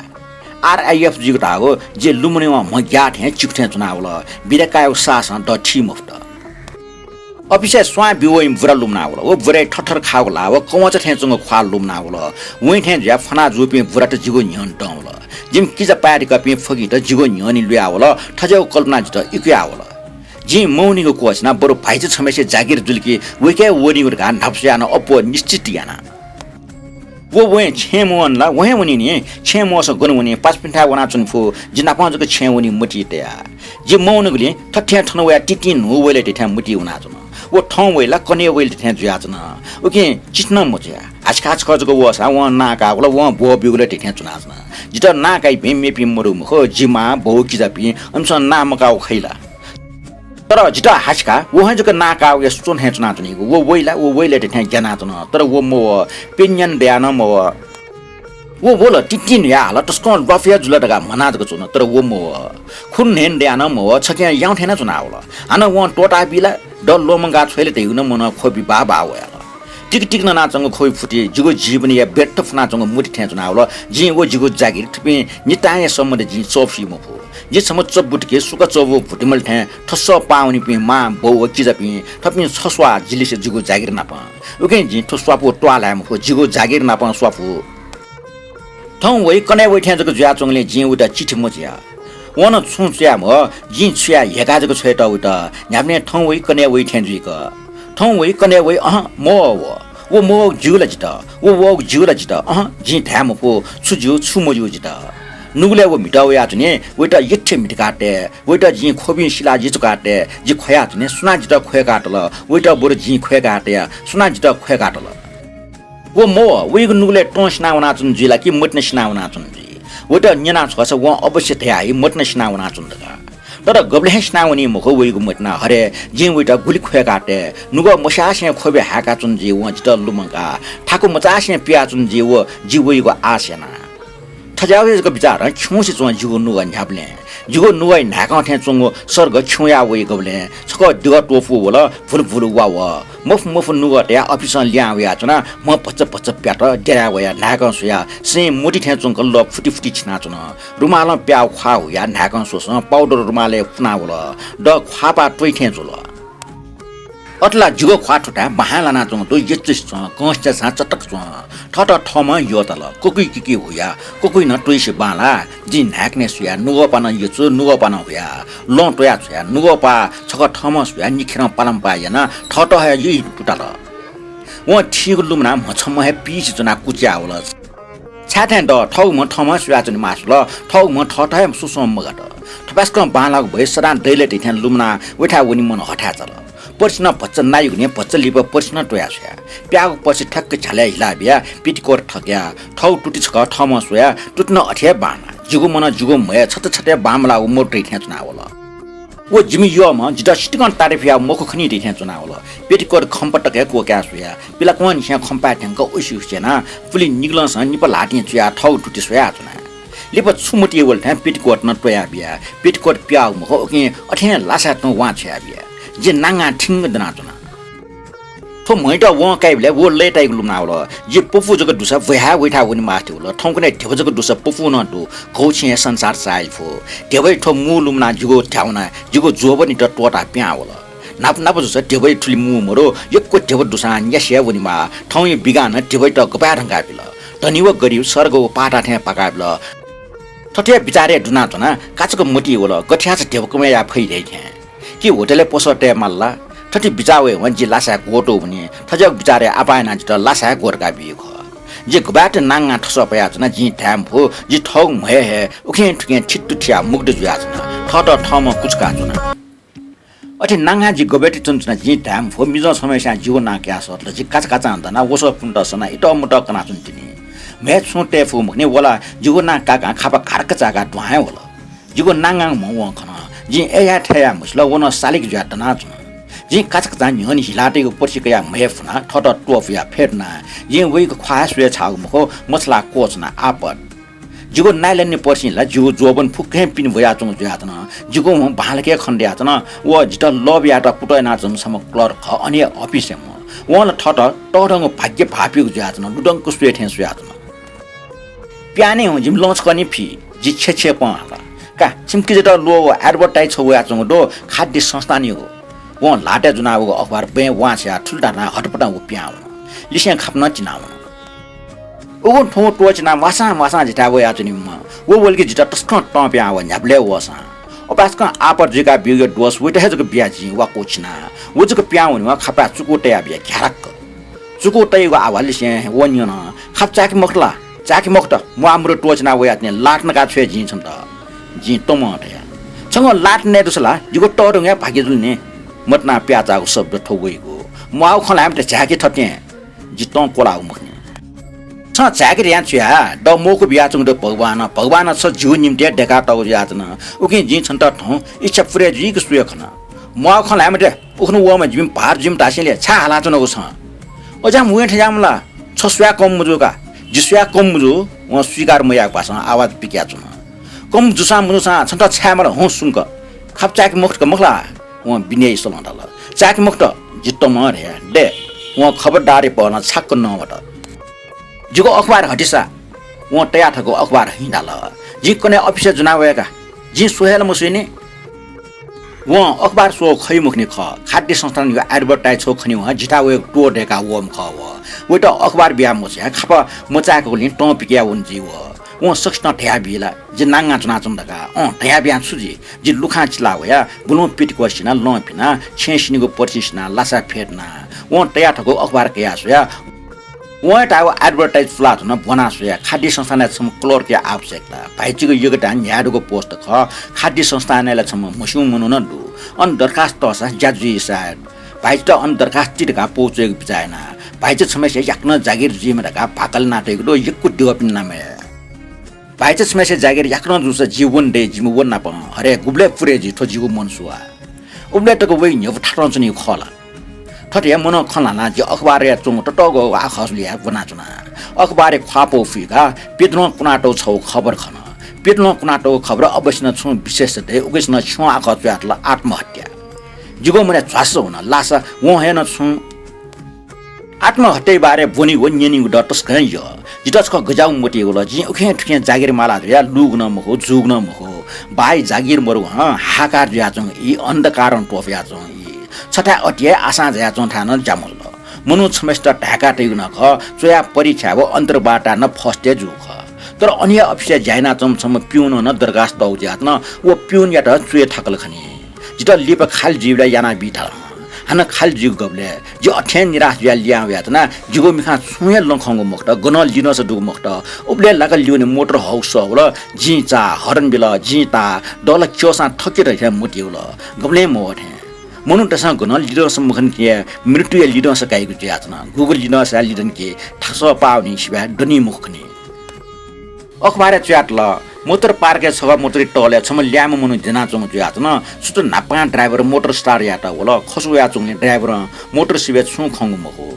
आरआईएफ जिगो तागो जे लुमने म ग्याट हे चिक्थे चुनावल बिरा का सास द टीम अफ द अफिसे स्वा बिवोइ बुरा लुमनावल ओ बुरे ठठर खावला व कमच थेचंग ख्वा लुमनावल वे थे ज्या फना जुपि बुरा त जिगो न्यन टवल जिम किजा पारी कपि फगी त जिगो न्यनि ल्यावल ठजौ कल्पना जित इक्यावल जि मौनीको कोचना बरु भाइचे छमेसे जागिर जुल्की वेके वनिगो घान ढप्स्या न अपो निश्चित याना वो वे छेमोन ला वहे वनि नि छेमोस गन वनि पाँच पिन्ठा वना चुनफु जिना पाँचको छे वनि मुटी तया जि मौनगले ठठ्या ठनवया टिटिन हो वेले ठ्या मुटी वना चुन 我汤为了过年为了天主要子呢，我见只能么子啊，还是看这个我啥我哪个我了我不比我了天主那子呢，你这哪个边没边么都么好，起码不记得边，我们说那么高黑了。तर जिता हासका वहाँ जक नाका या सुन है चुना चुनी वो वैला ते थे जना चुना तर वो मो पिन्यन देना मो वो बोल टिटिन या ल तस्को रफिया जुला दगा मना जक चुना तर वो मो खुन हेन देना मो छके याउ थेना चुना होला हाना व टोटा बिला ड लोमंगा छैले ते हुन मन खोबी बाबा वया टिक टिक ना चंग खोइ फुटी जिगो जीवन या बेट फना चंग मुठी थे चुना होला जि वो जिगो जागिर थपि निताय सम्म जि सोफी मो जे सम चबुटके सुका चबु फुटिमल थे ठस पाउनी पि मा बौ किजा पि थपि छस्वा जिलिसे जिगो जागिर ना प ओके जि ठस्वा पो टवाला मो जिगो जागिर ना प स्वाफु थौ वइ कने वइ थे जको ज्या चंगले जि उटा चिठी मो ज्या वन छु ज्या म जि छ्या हेगा जको छ्या त उटा न्यामने थौ वइ कने वइ थे जुइ क थौ वइ कने वइ मो वो मो जुला जिता वो जुला जिता जि थाम पो छु जु छु मो जु जिता नुगले वो मिटाओ या चुने वेटा यच्छे मिट काटे वेटा जी खोबी शिला जी काटे जी खोया चुने सुना जिता खोया काटल वेटा बोर जी खोया काटे सुना जिता खोया काटल वो मो वे नुगले टोस नाउना चुन जिला कि मटने स्नाउना चुन जी वेटा न्यना छस वो अवश्य थे आई मटने स्नाउना चुन दगा तर गबले स्नाउनी मखो वेगु मटना हरे जी वेटा गुली खोया काटे नुग मसासे खोबे हाका चुन जी वो जिता लुमंगा ठाकु मचासे पिया चुन जी वो जी वेगु आसेना ठजावे जको विचार छुसी चुन जुगो नुगा न्याबले जुगो नुगा नाका थे चुंगो सर्ग छुया वे गबले छको दिग टोफु वला फुल वा मफ नुगा त्या अफिस ल्या वया चुना म पच्च प्याट डेरा वया नाका सुया से मोटी थे चुंग ल फुटी छिना चुन रुमाल प्याउ खा होया नाका सोस पाउडर रुमाले फुना वला ड खापा टोइ थे जुल अटला जुगो ख्वाठुटा बहालाना चुङ तो यच्चिस छ कष्ट छ चटक छ ठट ठम यो तल कोकुइ किकी होया कोकुइ न टुइसे बाला जि नाक्ने सुया नुगो पान यचु नुगो पान होया लं टया छया नुगो पा छक ठम सुया निखेर पालम पायना ठट ह यि टुटाल व ठीक लुमना मछम हे पिस जना कुच्या होला छाथे द ठौ म ठम सुया जनि मासुल ठौ म ठट हे सुसम मगट थपास्क बाला भए सदा दैले टिथ्यान लुमना उठा उनी मन हटा चल पर्सन भच्च नायुग्ने भच्च लिप पर्सन टोया छया प्यागो पछि ठक्क छाल्या हिला बिया पिटकोर ठक्या ठौ टुटी छक ठम सोया टुट्न अठ्या बाना जुगु मन जुगु मय छत छते बामला उ मोटै थे चुना होला वो जिमि यो म जिटा सिटकन तारेफिया मखु खनि थे चुना होला पिटकोर खम्पटके को क्या सोया पिला कोन छ्या खम्पा ठ्याङ्क उसी छेना पुलि निग्लस निप लाटी छया ठौ टुटी सोया चुना लिप छुमुटी वल थे पिटकोर न टोया बिया पिटकोर प्याउ मखु के अठ्या लासा त वा छया बिया जे नांगा ठिंग दना चुना थो मैटा व काइबले वो लेटाइ लुमना होला जे पफु जको दुसा वहा वैठा वनि माथि होला ठौकने ढेव जको दुसा पफु न दु गौछे संसार साइल फो ढेवै ठो मु लुमना जुगो ठ्याउना जुगो जो पनि त टोटा प्या होला नाप जुसा ढेवै ठुली मु मरो यक्को ढेव दुसा न्यास्या वनि मा ठौय बिगान ढेवै त गपा ढंगा बिल तनिव गरिब सर्गो पाटा ठ्या पकाबिल ठठ्या बिचारे दुना चुना काचको मोटी होला गठ्या छ ढेवको या फैदै थ्या कि होटले पोसटे मल्ला ठठी बिचावे वंजी लासा गोटो भने ठजक बिचारे आपायना जित लासा गोरका बिख जे गबाट नांगा ठस पया जना जि ध्याम भो जि ठौ महे हे उखे ठुके छिट्टु ठ्या मुग्द जुया जना ठट ठम कुचका जना अथे नांगा जि गबेट चुन्चना जि ध्याम भो मिजो समस्या जीवन ना क्या सर जि काच काचा अन्तना वसो पुन्ट सना इट मुट कना चुन्तिनी मे छुटे फु मने वला जीवन ना काका खापा खारक चागा ढ्वाय होला जीवन नांगा मव खना जि एया ठया मुसला वन सालिक ज्या तना चुना जि काचक जानि हनि हिलाटेको पर्सिकया मेफना ठट टोफिया फेर्ना जि वेको ख्वासुया छाउ मखो मसला कोचना आपट जिगो नाइलन्ने पर्सिला जिगो जोबन फुक्के पिन भया चुङ ज्यातन जिगो म भालके खण्ड्या तन व जित लबियाटा पुटयना जम सम क्लर्क अनि अफिसम वन ठट टडंग भाग्य भापिको ज्यातन लुडंग कुस्वे थे ज्यातन प्याने हो जिम लन्च गर्ने फी जि छेछे पाला का छिमकी जटा लो एडभर्टाइज छ वया चुङ दो खाद्य संस्था नि हो व लाटे जुनाको अखबार बे वाछ्या ठुलडाना हटपटा उ प्याउ लिसिया खाप्न चिनाउ ओगो ठो टोचना वासा जिता वया चुनि म वो बोलके जिता टस्क ट प्याउ न्याब्ले वसा अपासका आपर जिका बियो दोस वटे जको बियाजी वा कोचना वो जको प्याउ नि वा खापा चुकोटे बिया घ्यारक चुकोटे वा आवाले से वन्य न खापचा कि मखला चाकी मखत म हाम्रो टोचना वया ने लाट्न का छे जिन छम त जि टम हटया सँग लाट्ने दुसला जिको टडंग भाग्य जुल्ने मतना प्याचाको शब्द ठोगेको माउ खलाम त झाकी थटे जितों कोलाउ मुखने छ झाकी यहाँ छ्या ड मोको बियाचुङ द भगवान छ जीव निम्ति डेका टाउ याचन उकि जि छन् त ठौ इच्छा पुरे जिक सुय खन माउ खलाम त उखनु वमा जिम भार जिम तासेले छा हालाचन गो छ अझ मुए ठ्यामला छ सुया कम मुजुका जिसुया कम मुजु व स्वीकार मया पास आवाज पिक्या छु कम जुसा मुजुसा छन् त छ्यामला हौ सुंक खपचाक मुखक मखला व बिने सलंडल चाक मुक्त जित्तो मरे ले व खबरदारी पर्न छक्क नबाट जिको अखबार हटिसा व तयाठको अखबार हिँडाल जि कने अफिस जुनावेका जि सोहेल मुसिने व अखबार सो खै मुखनी ख खाद्य संस्थान यो एडभर्टाइज छो खनि व जिता वे टो डेका वम ख व त अखबार बिया मुसे खप मचाको लिन टो पिक्या वन जीव व सक्ष्ण ठ्या बिला जि नांगा चुना चुन्दका ठ्या बिया सुजी जि लुखा चिला वया बुलो पिटको सिना लपिना छेसिनीको पर्सिसना लासा फेट्ना व तयाठको अखबार कया सोया व टाउ एडभर्टाइज फ्लाट न बनासोया खाद्य संस्थान छम क्लोर के आवश्यकता भाइचीको योगदान याडको पोस्ट ख खाद्य संस्थानले छम मस्यु मनु न दु अन दरखास्त असा ज्याजु सायद भाइच अन दरखास्त टिका पोचेको बिचायना भाइच समस्या याक्न जागिर जिमरका भाकल नाटेको दो यक्कु दिवपिन नामे भाइच समस्या जागिर याक्न जुस जीवन दे जिमवन ना प हरे गुब्ले पुरे जि थो जीव मनसुआ उब्ले टको वे न्यव ठाटन चनि खला ठटे मन खलाना जे अखबार या चुङ टटगो आखसलिया बनाचुना अखबार ख्वापो फिका पेट्रो कुनाटो छौ खबर खन पेट्रो कुनाटो खबर अवश्य न छु विशेष दे उगेस न छु आखत्यातला आत्महत्या जिगो मने च्वासो हुन लासा व हेन छु आत्महत्या बारे बोनी वन्यनी डटस गय जितसको गजाउ मोटी गोल जि उखे ठुके जागिर माला या लुग्न मखो जुग्न मखो बाई जागिर मरु हाकार ज्याचुङ इ अन्धकारण टोफ याचुङ छटा अटिया आशा जया चौथान जामुल मनु सेमेस्टर ढाका टेगुन ख चोया परीक्षा व अन्तरबाटा न फस्टे जुख तर अन्य अफिस जाइना चमसम पिउन न दरखास्त दौ ज्यात न व पिउन यात चुए ठकल खनी जित लिप खाल जीवला याना बिठा हन खाल जीव गबले जे अठ्यान निराश या लिया यात न जिगो मिखा छुए लखंगो मक्त गन लिनस दु मक्त उबले लागल लिउने मोटर हाउस होला जिचा हरन बिला जिता डल क्योसा ठकेर या मुटिउल गबले मोठे मनु तसा गन लिडरस मुखन के मृत्यु लिडरस काइगु ज्यातना गुगल लिडरस लिडन के ठस पाउनी शिवा डनी मुखनी अखबार च्याटल मोटर पार्के छ मोटर टले छम ल्याम मनु जना चंग ज्यातना सुत नापा ड्राइभर मोटर स्टार याटा होला खसु या चंगले ड्राइभर मोटर सिबे छु खंगु मखो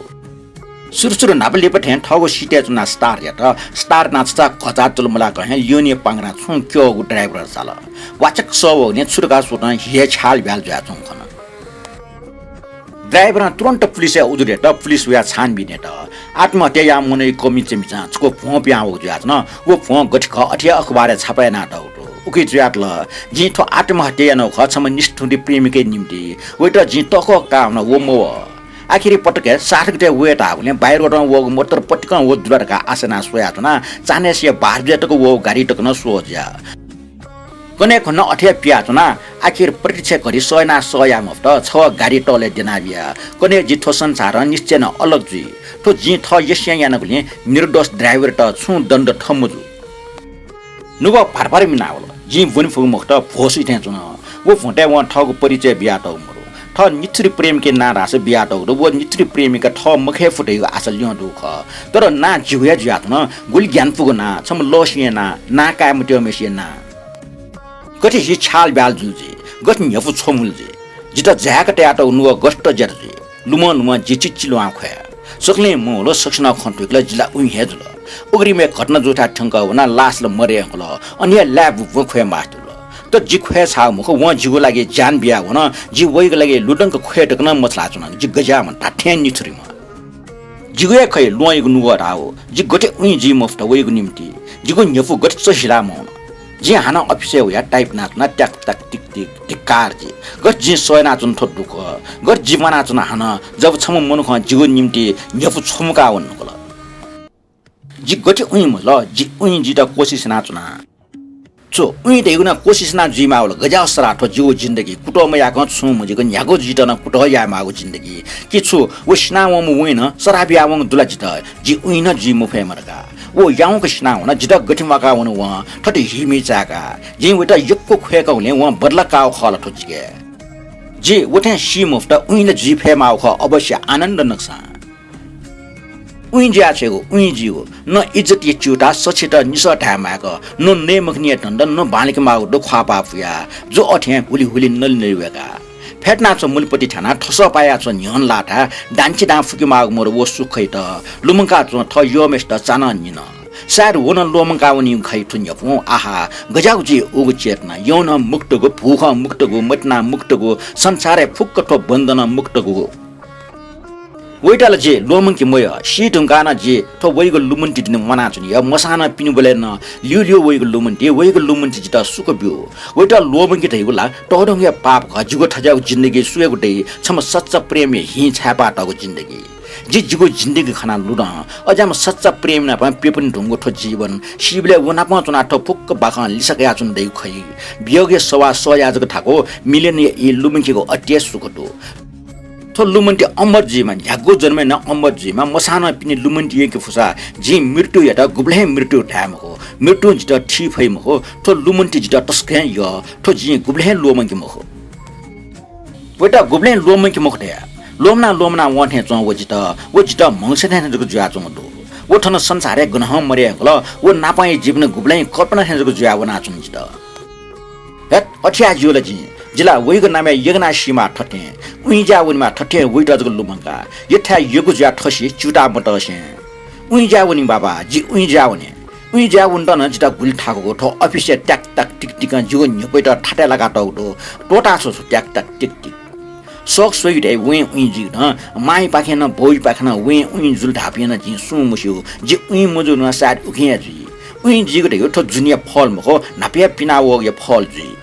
सुरसुर नापले पठे ठगो सिटे चुना स्टार याटा स्टार नाचता खजा तुल मला कहे लियोने पांगरा छु क्यो ड्राइभर साला वाचक सव ने छुरगा सुत हे छाल भ्याल ज्या चंग खन ड्राइभर तुरन्त पुलिस उजुरेट पुलिस या छानबिनेट आत्महत्या या मनै कमी चमिचा छको फोप्या हो ज्यात न वो फो गठख अठिया अखबार छापाय ना टाउटो उकि ज्यात ल जि थो आत्महत्या न खछम निष्ठुरी प्रेमिकै निम्ति वेट जि तको काम न वो मो आखिरी पटके साठगटे वेट आउने बाहिरबाट वो मोटर पटक वो दुरका आसना सोयात न चानेसिया भारजेटको वो गाडी टकन सोज्या कने खन्न अठ्या पियाचना आखिर परीक्षा गरी सयना सया मफ्त छ गाडी टले देनाबिया कने जिथो संसार निश्चय न अलग जी तो जि थ यस्या यानगले निर्दोष ड्राइभर त छु दण्ड ठमुजु नुगो फारफार मिनावल जि वनफु मफ्त फोसी थे जुन वो फोटे व ठगु परिचय बिया त मरु ठ निथ्री प्रेम के ना रास बिया त वो निथ्री प्रेमिका ठ मखे फुटेको आशा लियो दुख तर ना जिउया ज्यात न गुल ज्ञान पुगो ना छम लोसिएना ना कामट्यो मेसिएना गति हि छाल ब्याल जुल्जे गत न्यफु छोमुल्जे जिता ज्याक ट्याटो नुवा गष्ट जर्जे लुमन नुवा जिचिचिलो आखया सकले मोलो सक्सना खन्टुकला जिला उइ हेजुल उग्री मे घटना जोठा ठंका वना लास ल मरे हल अन्य ल्याब वखय मास्टुल त जि खय छा मुख व जिगो लागि जान बिया वन जि वइग लागि लुडंक खय टकन मछला चुन जि गजा मन टाठ्यान निथुरिमा जिगो खय लोइग नुवा राओ जि गटे उइ जि मफ्त वइग निम्ति जिगो न्यफु गट सहिला म जे हाना अफिस या टाइप नाचना ट्याक टक टिक टिक टिकार जे गट जे सोयना चुन थो दुख गट जीवना चुन हाना जब छम मनुख जीवन निम्ति न्यफु छमुका वन कोला जी गटे उइ मल जी उइ जी त कोशिश ना चुना चो उइ देगुना कोशिश ना जीमा वल गजा सराठो जीव जिन्दगी कुटो मया ग छु मुजिको न्यागो जिटन कुटो या मागो जिन्दगी कि छु वस्ना व मु वइन सराबिया व दुला जित जी उइ न जी मुफे मरका वो याउ कृष्णा हुन जिदा गठिमाका हुन व ठटे हिमी चाका जे वेटा यक्को खुएका हुने व बदला काउ खल ठोजिके जे उठे सी मुफ्त उइले जिफे माउ ख अवश्य आनन्द नक्सा उइ ज्या छेगो उइ जिगो न इज्जत ये चुटा सचित निस ढामाक न नेमखनिय टन्ड न बालिक माउ दो ख्वापा फुया जो अठ्या हुली हुली नल नरिवेका फेटना छ मुलपति थाना ठस पाया छ न्यन लाटा डान्ची डा फुकी माउ मोर वो सुखै त लुमका छ थ योमेस्ट चाना निन सार वन लोमका उनी खै थुन्यपु आहा गजाउजी उगु चेतना यौन मुक्तगो भूख मुक्तगो मटना मुक्तगो संसारै फुक्क ठो बन्धन मुक्तगो वैटाल जे लोमंकी मोय शीटुंगाना जे तो वैगो लुमन्टी दिन मना छनि य मसाना पिनु बोलेन लियो वैगो लुमन्टी जिता सुक बियो वैटा लोमंकी थैगुला टोडंगे पाप खजुगो ठजाउ जिन्दगी सुएगो दे छम सच्चा प्रेम हि छापा तगो जिन्दगी जे जिगो जिन्दगी खाना लुड अजाम सच्चा प्रेम न पा पेपन ढुंगो ठो जीवन शिवले वना प चुना ठो फुक्क बाखा लिसके आचुन दै खै बियोगे सवा सयाजको ठाको मिलेन इ लुमंकीको अट्या सुकटो तो लुमन्टी अमर जीमा झ्यागो जन्मे न अमर जीमा मसाना पिने लुमन्टी के फुसा जी मृत्यु यता गुब्ले मृत्यु ठाम हो मृत्यु जिता ठी फैम हो तो लुमन्टी जिता टस्के य तो जी गुब्ले लोमंकी मखो वेटा गुब्ले लोमंकी मखते लोमना वने चौ वजिता मंगसे ने जको जुआ चौ दो वो ठन संसारे गनह मरे गल वो नापाए जीवन गुब्ले कल्पना ने जको जुआ वना चौ जिता हट अठिया जियोलजी जिला वैगो नामे यगना सीमा ठटे उइ जा उनीमा ठटे वैटा जको लुमंका यथा यगो जा ठसी चुटा मटसे उइ जा उनी बाबा जी उइ जा उन दन जिता गुल ठाको ठो अफिस ट्याक टक टिक टिक जिगो न्यपैटा ठाटे लगा टौटो टोटा सो ट्याक टक टिक टिक sok soi dai wen ui ji na mai pa khen na boi pa khen na wen ui zul da pian na ji su mu shu ji ui mo ju na sa u khen ji ui ji go de yo tho junia phol mo ho na pia pina wo ye phol ji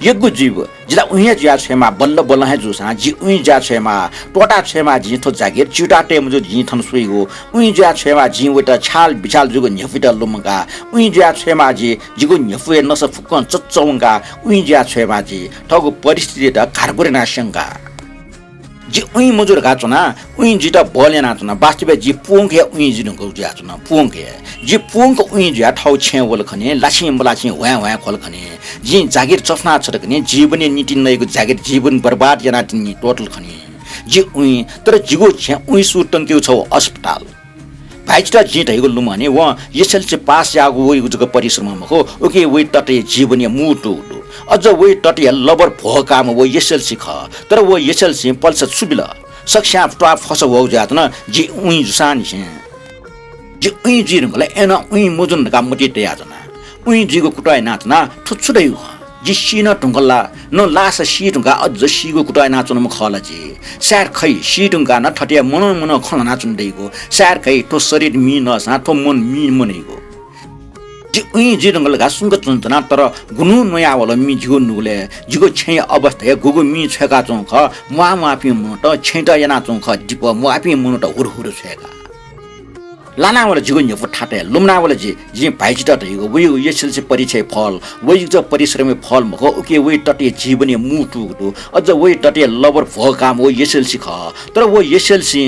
यगु जीव जिला उइया ज्या छेमा बल्ल बल्ल है जुसा जी उइ ज्या छेमा टोटा छेमा जी थो जागे चुटा टेम जो जी थन सुइगो उइ ज्या छेमा जी वटा छाल बिचाल जुगो न्यफिटा लुमगा उइ ज्या छेमा जी जिगो न्यफुए नस फुकन चच्चौंगा उइ ज्या छेमा जी ठगो परिस्थिति त घरगुरे नाशंगा जी उइ मजुर गाचना उइ जिता बोले नाचना वास्तव जी पुंगे उइ जिन गौ ज्याचना पुंगे जी पुंग उइ ज्या ठौ छे वल खने लाछि मलाछि वा खोल खने जी जागिर चफना छडकने जीवने नीति नएको जागिर जीवन बर्बाद जना तिनी टोटल खने जी उइ तर जिगो छे उइ सुटंक्यौ छौ अस्पताल भाइचटा जी ढैगो लुमने व एसएलसी पास यागो वइ जुको परिश्रम हो ओके वइ तटे जीवने मुटु अझ वइ तटे लबर भोकाम व एसएलसी ख तर व एसएलसी पल्स सुबिला सक्ष्या टप फस हो जात न जी उइ जुसान छे जी उइ जी रंगले एना उइ मुजुन का मुटी ते याजना उइ जीगो कुटाइ नाचना ठुछुदै हो जी सिन टुंगला न लास सी टुंगा अझ सीगो कुटाइ नाचन म खला जी सार खै सी टुंगा न ठटिया मन खला नाचन दैगो सार खै तो शरीर मी न सा तो मन मी मनेगो जी उइ जी रंगल गा सुंग चुन्तना तर गुनु नया वाला मी जिगो नुले जिगो छै अवस्था गुगु मी छका चौख मुआ मापि मोट छैटा याना चौख दिप मुआपि मोट हुरहुर छका लाना वाला जिगो न्यफु ठाटे लुमना वाला जी भाइचिटा तैगो वइ एसएलसी परीक्षा फल वइ ज परिश्रम फल मखो ओके वइ टटे जीवने मुटु दु अझ वइ टटे लबर भ काम वइ एसएलसी ख तर वइ एसएलसी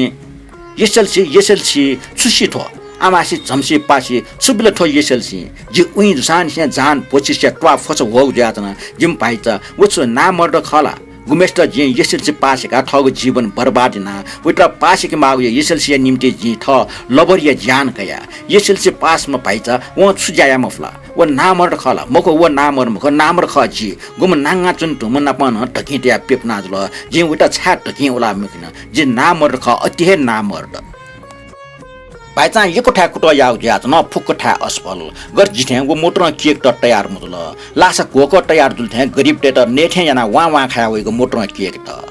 सुसी थो आमासी झम्सी पासी सुबिल थो एसएलसी जी उइ जुसान से जान पोचिसे ट्वा फस हो जातना जिम भाइचा वछु नामर्ड खला गुमेस्ट जी एसएलसी पासेका ठगो जीवन बर्बाद ना उटा पासेके माग एसएलसी निम्ति जी थ लबरिया ज्ञान कया एसएलसी पास म पाइचा व सुजाया मफला व नामर खला मको व नामर ख जी गुम नांगा चुन तुम नपन ढकिटिया पेपना जल जी उटा छाट ढकि ओला मकिन जी नामर ख अतिहे नामर भाइचा यको ठा कुटो याउ ज्यात न फुक ठा अस्पल गर जिथे वो मोटर केक त तयार मुदल लासा कोको तयार दुलथे गरीब टेट नेथे याना वा खाया वइको मोटर केक त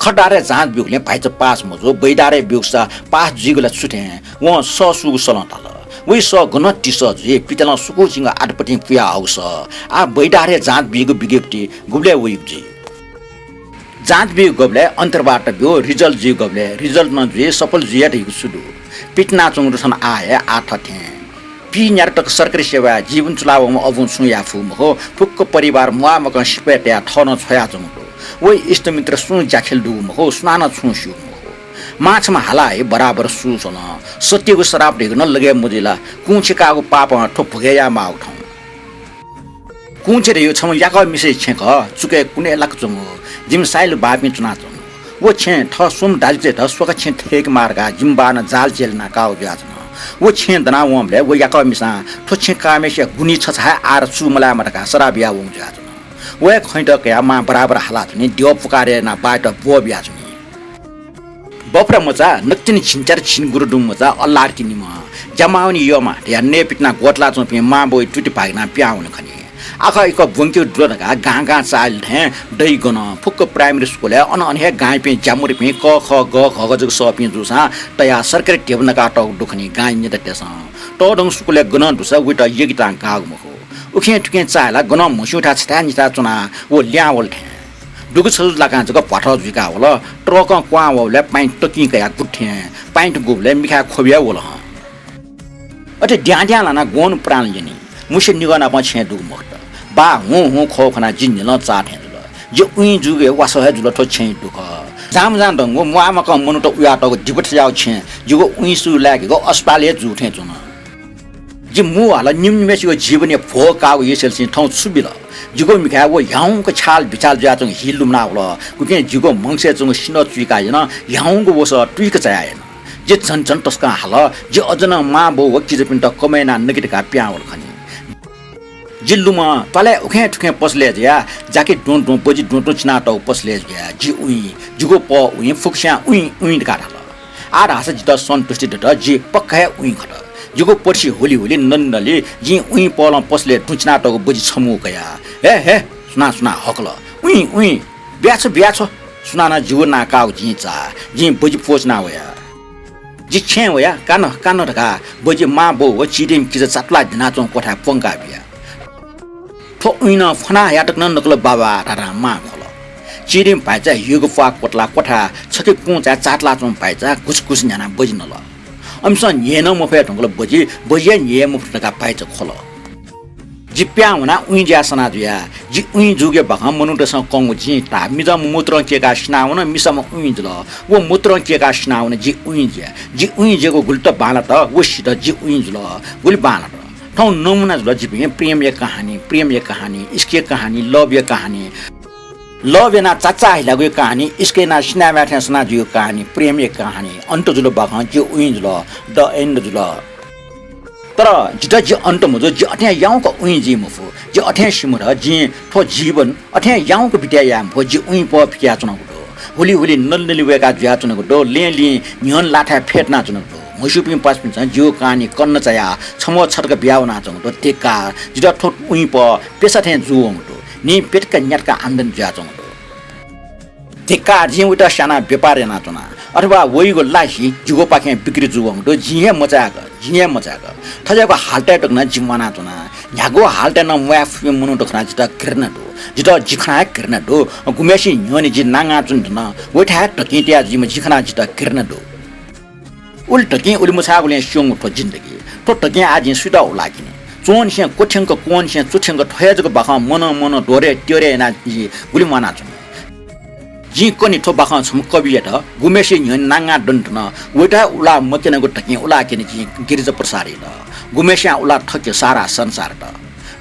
खडारे जाँच बिउले भाइच पास मजो बैडारे बिउसा पास जिगला सुथे व ससु सलताल वइ स गन टिस जे पितला सुको सिंग आटपटी पुया आउस आ बैडारे जाँच बिगो बिगेप्टी गुबले वइजी जाँच बिग गबले अन्तरबाट बियो रिजल्ट जी गबले रिजल्ट न जे सफल जिया ढिगु सुदु पिटना चुङ छन् आए आठ थे पि न्याटक सरकारी सेवा जीवन चुलावमा अबुन सुया फुम हो फुक्क परिवार मुआमक स्पेट्या ठन छया जमको वइ इष्टमित्र सु जाखेल दुम हो स्नान छुसु हो माछमा हलाए बराबर सुसन सत्यको शराब ढेग्न लगे मुजिला कुछेकाको पाप ठोप भगेया मा उठाउ कुछे रे यो छम याक मिसे छेक चुके कुने लाक जङ जिम साइल बापी चुना चुन वो छे ठ सुम दाजते ठ सोका छे ठेक मारगा जिम्बा न जाल जेल ना काउ ब्याज न वो छे दना वमले वो याका मिसा ठो छे कामेश गुनी छछा आर सु मला मटका सरा बिया वङ ज्याज न वो खैट के मा बराबर हालात नि दियो पुकारे ना बाट बो ब्याज नि बफ्रा मचा नक्तिन छिनचार छिन गुरुडुम मचा अल्लार किनि म जमाउनी योमा या ने पिटना गोटला चोपि मा बोइ टुटी पाइना प्याउन खनि आखा इक बुंक्यो दुलगा गागा चाइल्ड हे दई गन फुक्क प्राइमरी स्कुल है अन अनहे गाय पे जामुरी पे क ख ग ख ग जग सपि जुसा तया सरकारी टेबन का टक दुखनी गाय नि दतेस तो दङ स्कुल गन दुसा विटा यगिता गाग मखो उखे टुके चाइला गन मुसुठा छता निता चुना वो ल्यावल थे दुग छल लगा जग पठा जुका होला ट्रक क्वा वले पाइन्ट टकी कया गुठे पाइन्ट गुबले मिखा खोबिया वला अटे ड्या लाना गोन प्राण जनी मुसे निगना पछे दुग मखत बा हु खो खना जिन न चा थे जो उइ जुगे वास है जुल ठो छे दुख जाम जान दङ मुआमा क मनु त उया त दिबट जाउ छे जुगो उइ सु लागेको अस्पताले जुठे जुन जि मु हाल निम्मेसिको जीवने भो काउ यसel सिन ठौ सुबिल जुगो मिखा वो याउको छाल बिचाल जाचङ हिलुमना होला कुके जुगो मंगसे जङ सिन चुइका हैन याउको वस टुइक चायाएन जे छन छन तस्का हाल जे अजन मा बो वक्ति जपिन त कमेना नगिटका प्यावल खनि जिल्लुमा तले उखे ठुके पसले ज्या जाके डोन डोन बजी डोन डोन चिना त पसले ज्या जि उइ जुगो प उइ फुक्स्या उइ उइ काढाल आ रास जित सन्तुष्टि त जि पक्का उइ खट जुगो पर्सी होली होली नन्दले जि उइ पल पसले टुचना त बजी छमु कया हे सुना सुना हकल उइ उइ ब्याछ सुना न जुगो ना काउ जि चा जि बजी पोचना वया जि छे वया कान ढका बजी मा बो व चिदिम किज चातला दिना चौ कोठा पंगा बिया थो उइन फना याटक न नकल बाबा तारा मा खल चिरिम पाइचा युग फा कोटला कोठा छके कुचा चाटला चम पाइचा कुछ न्याना बजिन ल अमसन येन मफे ढंगल बजिया nye मुफटका पाइचा खल जिप्या हुना उइ ज्यासना जुया जि उइ जुगे बखम मनुटस कंगु जि ता मिजा मुत्र केका स्नाउन मिसम उइ जुल वो मुत्र केका स्नाउन जि उइ जेको गुल्ट बाला त वसित जि उइ जुल गुल बाला ठौ नमुना जुल जिपे प्रेम एक कहानी इसके कहानी लव ना चाचा हिलागो कहानी इसके ना स्ना बैठे सुना जियो कहानी प्रेम एक कहानी अंत जुल बखम जि उइ जुल द एन्ड जुल तर जिटा जि अन्त मजो जि अठ्या याउको उइ जि मफु जि अठ्या सिमर जि थो जीवन अठ्या याउको बिट्या याम भो जि उइ प फिया चुनको होली होली नलनली वेका ज्या चुनको दो लेली न्यन लाठा फेट्ना चुनको मसुपि पासपिन छ जियो कहानी कन्न चया छमो छटक ब्याउना चुनको टेका जिटा थो उइ प पेसा थे जुओङतो नि पेटका न्याटका आन्दन ज्या चुनको टेका जि उटा साना व्यापार ना चुना अथवा वइगो लाही जुगो पाखे बिक्री जुओङतो जिहे मचाक थजेको हाल्टा टक्न जिमाना चुना न्यागो हाल्टा न म्याफ मुनु टक्ना जिता किर्नटो जिता जिखना किर्नटो गुमेसी न्योनी जि नांगा चुन वठा टकिटिया जिम जिखना जिता किर्नटो उल टकि उल मुसागुले स्योङ ठो जिन्दगी ठो टकि आजि सुदा उलाकिने चोन से कोछंक कोन से चुछंक थयजको बाखा मन डोरे ट्योरे ना जि गुली माना चुन जि कोनी थो बाखा छम कवियट गुमेसी न्योन नांगा दन्टन वटा उला मकेनको टकि उला किने जि गिरिजा प्रसाद गुमेसिया उला ठक्यो सारा संसार त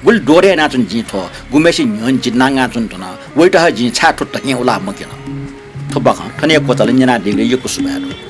गुल डोरे नाचुन जि थो गुमेसी न्योन जि नांगा चुन तन वटा जि छा ठो टकि उला मकेन थो बाखा थने कोतल न्याना दिले यो कुसुबारो